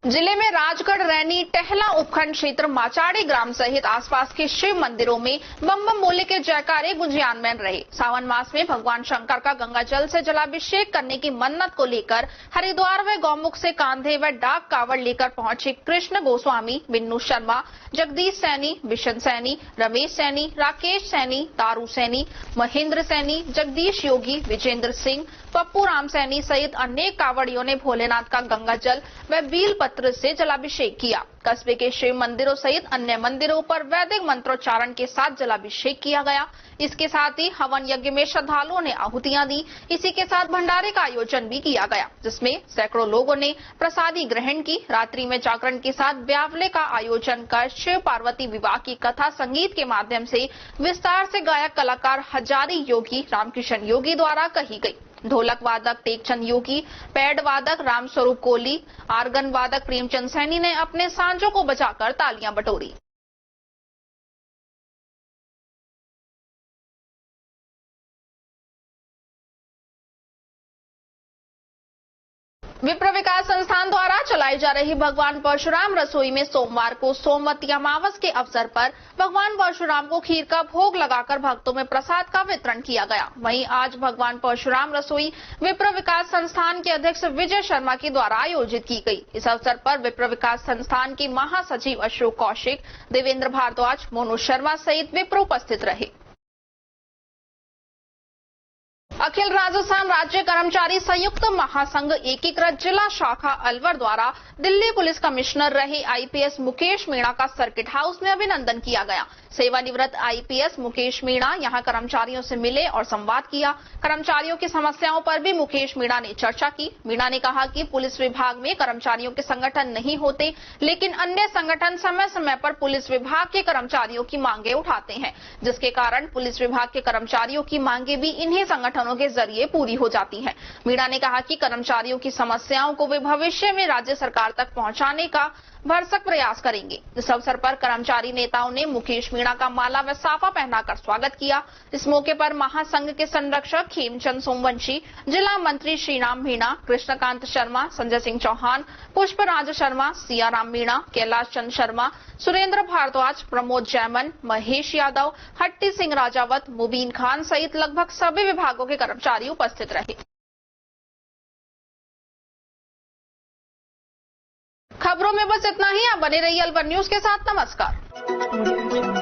जिले में राजगढ़, रैनी, टहला उपखंड क्षेत्र, माचाड़ी ग्राम सहित आसपास के शिव मंदिरों में बम बम बोले के जयकारे गुंजियानमय रहे। सावन मास में भगवान शंकर का गंगा जल से जलाभिषेक करने की मन्नत को लेकर हरिद्वार व गौमुख से कांधे व डाक कावड़ लेकर पहुंचे कृष्ण गोस्वामी, बिन्नू शर्मा, जगदीश सैनी, बिशन सैनी, रमेश सैनी, राकेश सैनी, तारू सैनी, महेंद्र सैनी, जगदीश योगी, विजेंद्र सिंह, पप्पू राम सैनी सहित अनेक कावड़ियों ने भोलेनाथ का गंगा जल व बील पत्र से जलाभिषेक किया। कस्बे के शिव मंदिरों सहित अन्य मंदिरों पर वैदिक मंत्रोच्चारण के साथ जलाभिषेक किया गया। इसके साथ ही हवन यज्ञ में श्रद्धालुओं ने आहुतियां दी। इसी के साथ भंडारे का आयोजन भी किया गया, जिसमें सैकड़ों लोगों ने प्रसादी ग्रहण की। रात्रि में जागरण के साथ ब्यावले का आयोजन कर शिव पार्वती विवाह की कथा संगीत के माध्यम से विस्तार से गायक कलाकार हजारी योगी, रामकिशन योगी द्वारा कही गई। ढोलक वादक टेकचंद योगी, पैड वादक रामस्वरूप कोहली, आर्गन वादक प्रेमचंद सैनी ने अपने सांजों को बजाकर तालियां बटोरी। विप्र विकास संस्थान द्वारा चलाई जा रही भगवान परशुराम रसोई में सोमवार को सोमवती अमावस के अवसर पर भगवान परशुराम को खीर का भोग लगाकर भक्तों में प्रसाद का वितरण किया गया। वहीं आज भगवान परशुराम रसोई विप्र विकास संस्थान के अध्यक्ष विजय शर्मा के द्वारा आयोजित की गई। इस अवसर पर विप्र विकास संस्थान के महासचिव अशोक कौशिक, देवेंद्र भारद्वाज, मोनू शर्मा सहित विप्र उपस्थित रहे। अखिल राजस्थान राज्य कर्मचारी संयुक्त महासंघ एकीकृत जिला शाखा अलवर द्वारा दिल्ली पुलिस कमिश्नर रहे आईपीएस मुकेश मीणा का सर्किट हाउस में अभिनंदन किया गया। सेवानिवृत्त आईपीएस मुकेश मीणा यहां कर्मचारियों से मिले और संवाद किया। कर्मचारियों की समस्याओं पर भी मुकेश मीणा ने चर्चा की। मीणा ने कहा कि पुलिस विभाग में कर्मचारियों के संगठन नहीं होते, लेकिन अन्य संगठन समय समय पर पुलिस विभाग के कर्मचारियों की मांगे उठाते हैं, जिसके कारण पुलिस विभाग के कर्मचारियों की मांगे भी इन्हीं संगठनों के जरिए पूरी हो जाती हैं। मीणा ने कहा कि कर्मचारियों की समस्याओं को वे भविष्य में राज्य सरकार तक पहुंचाने का भरसक प्रयास करेंगे। इस अवसर पर कर्मचारी नेताओं ने मुकेश मीणा का माला व साफा पहनाकर स्वागत किया। इस मौके पर महासंघ के संरक्षक खेमचंद सोमवंशी, जिला मंत्री श्रीराम मीणा, कृष्णकांत शर्मा, संजय सिंह चौहान, पुष्पराज शर्मा, सियाराम मीणा, कैलाश चंद शर्मा, सुरेंद्र भारद्वाज, प्रमोद जैमन, महेश यादव, हट्टी सिंह राजावत, मुबीन खान सहित लगभग सभी विभागों के कर्मचारी उपस्थित रहे। खबरों में बस इतना ही। आप बने रहिए अलवर न्यूज के साथ। नमस्कार।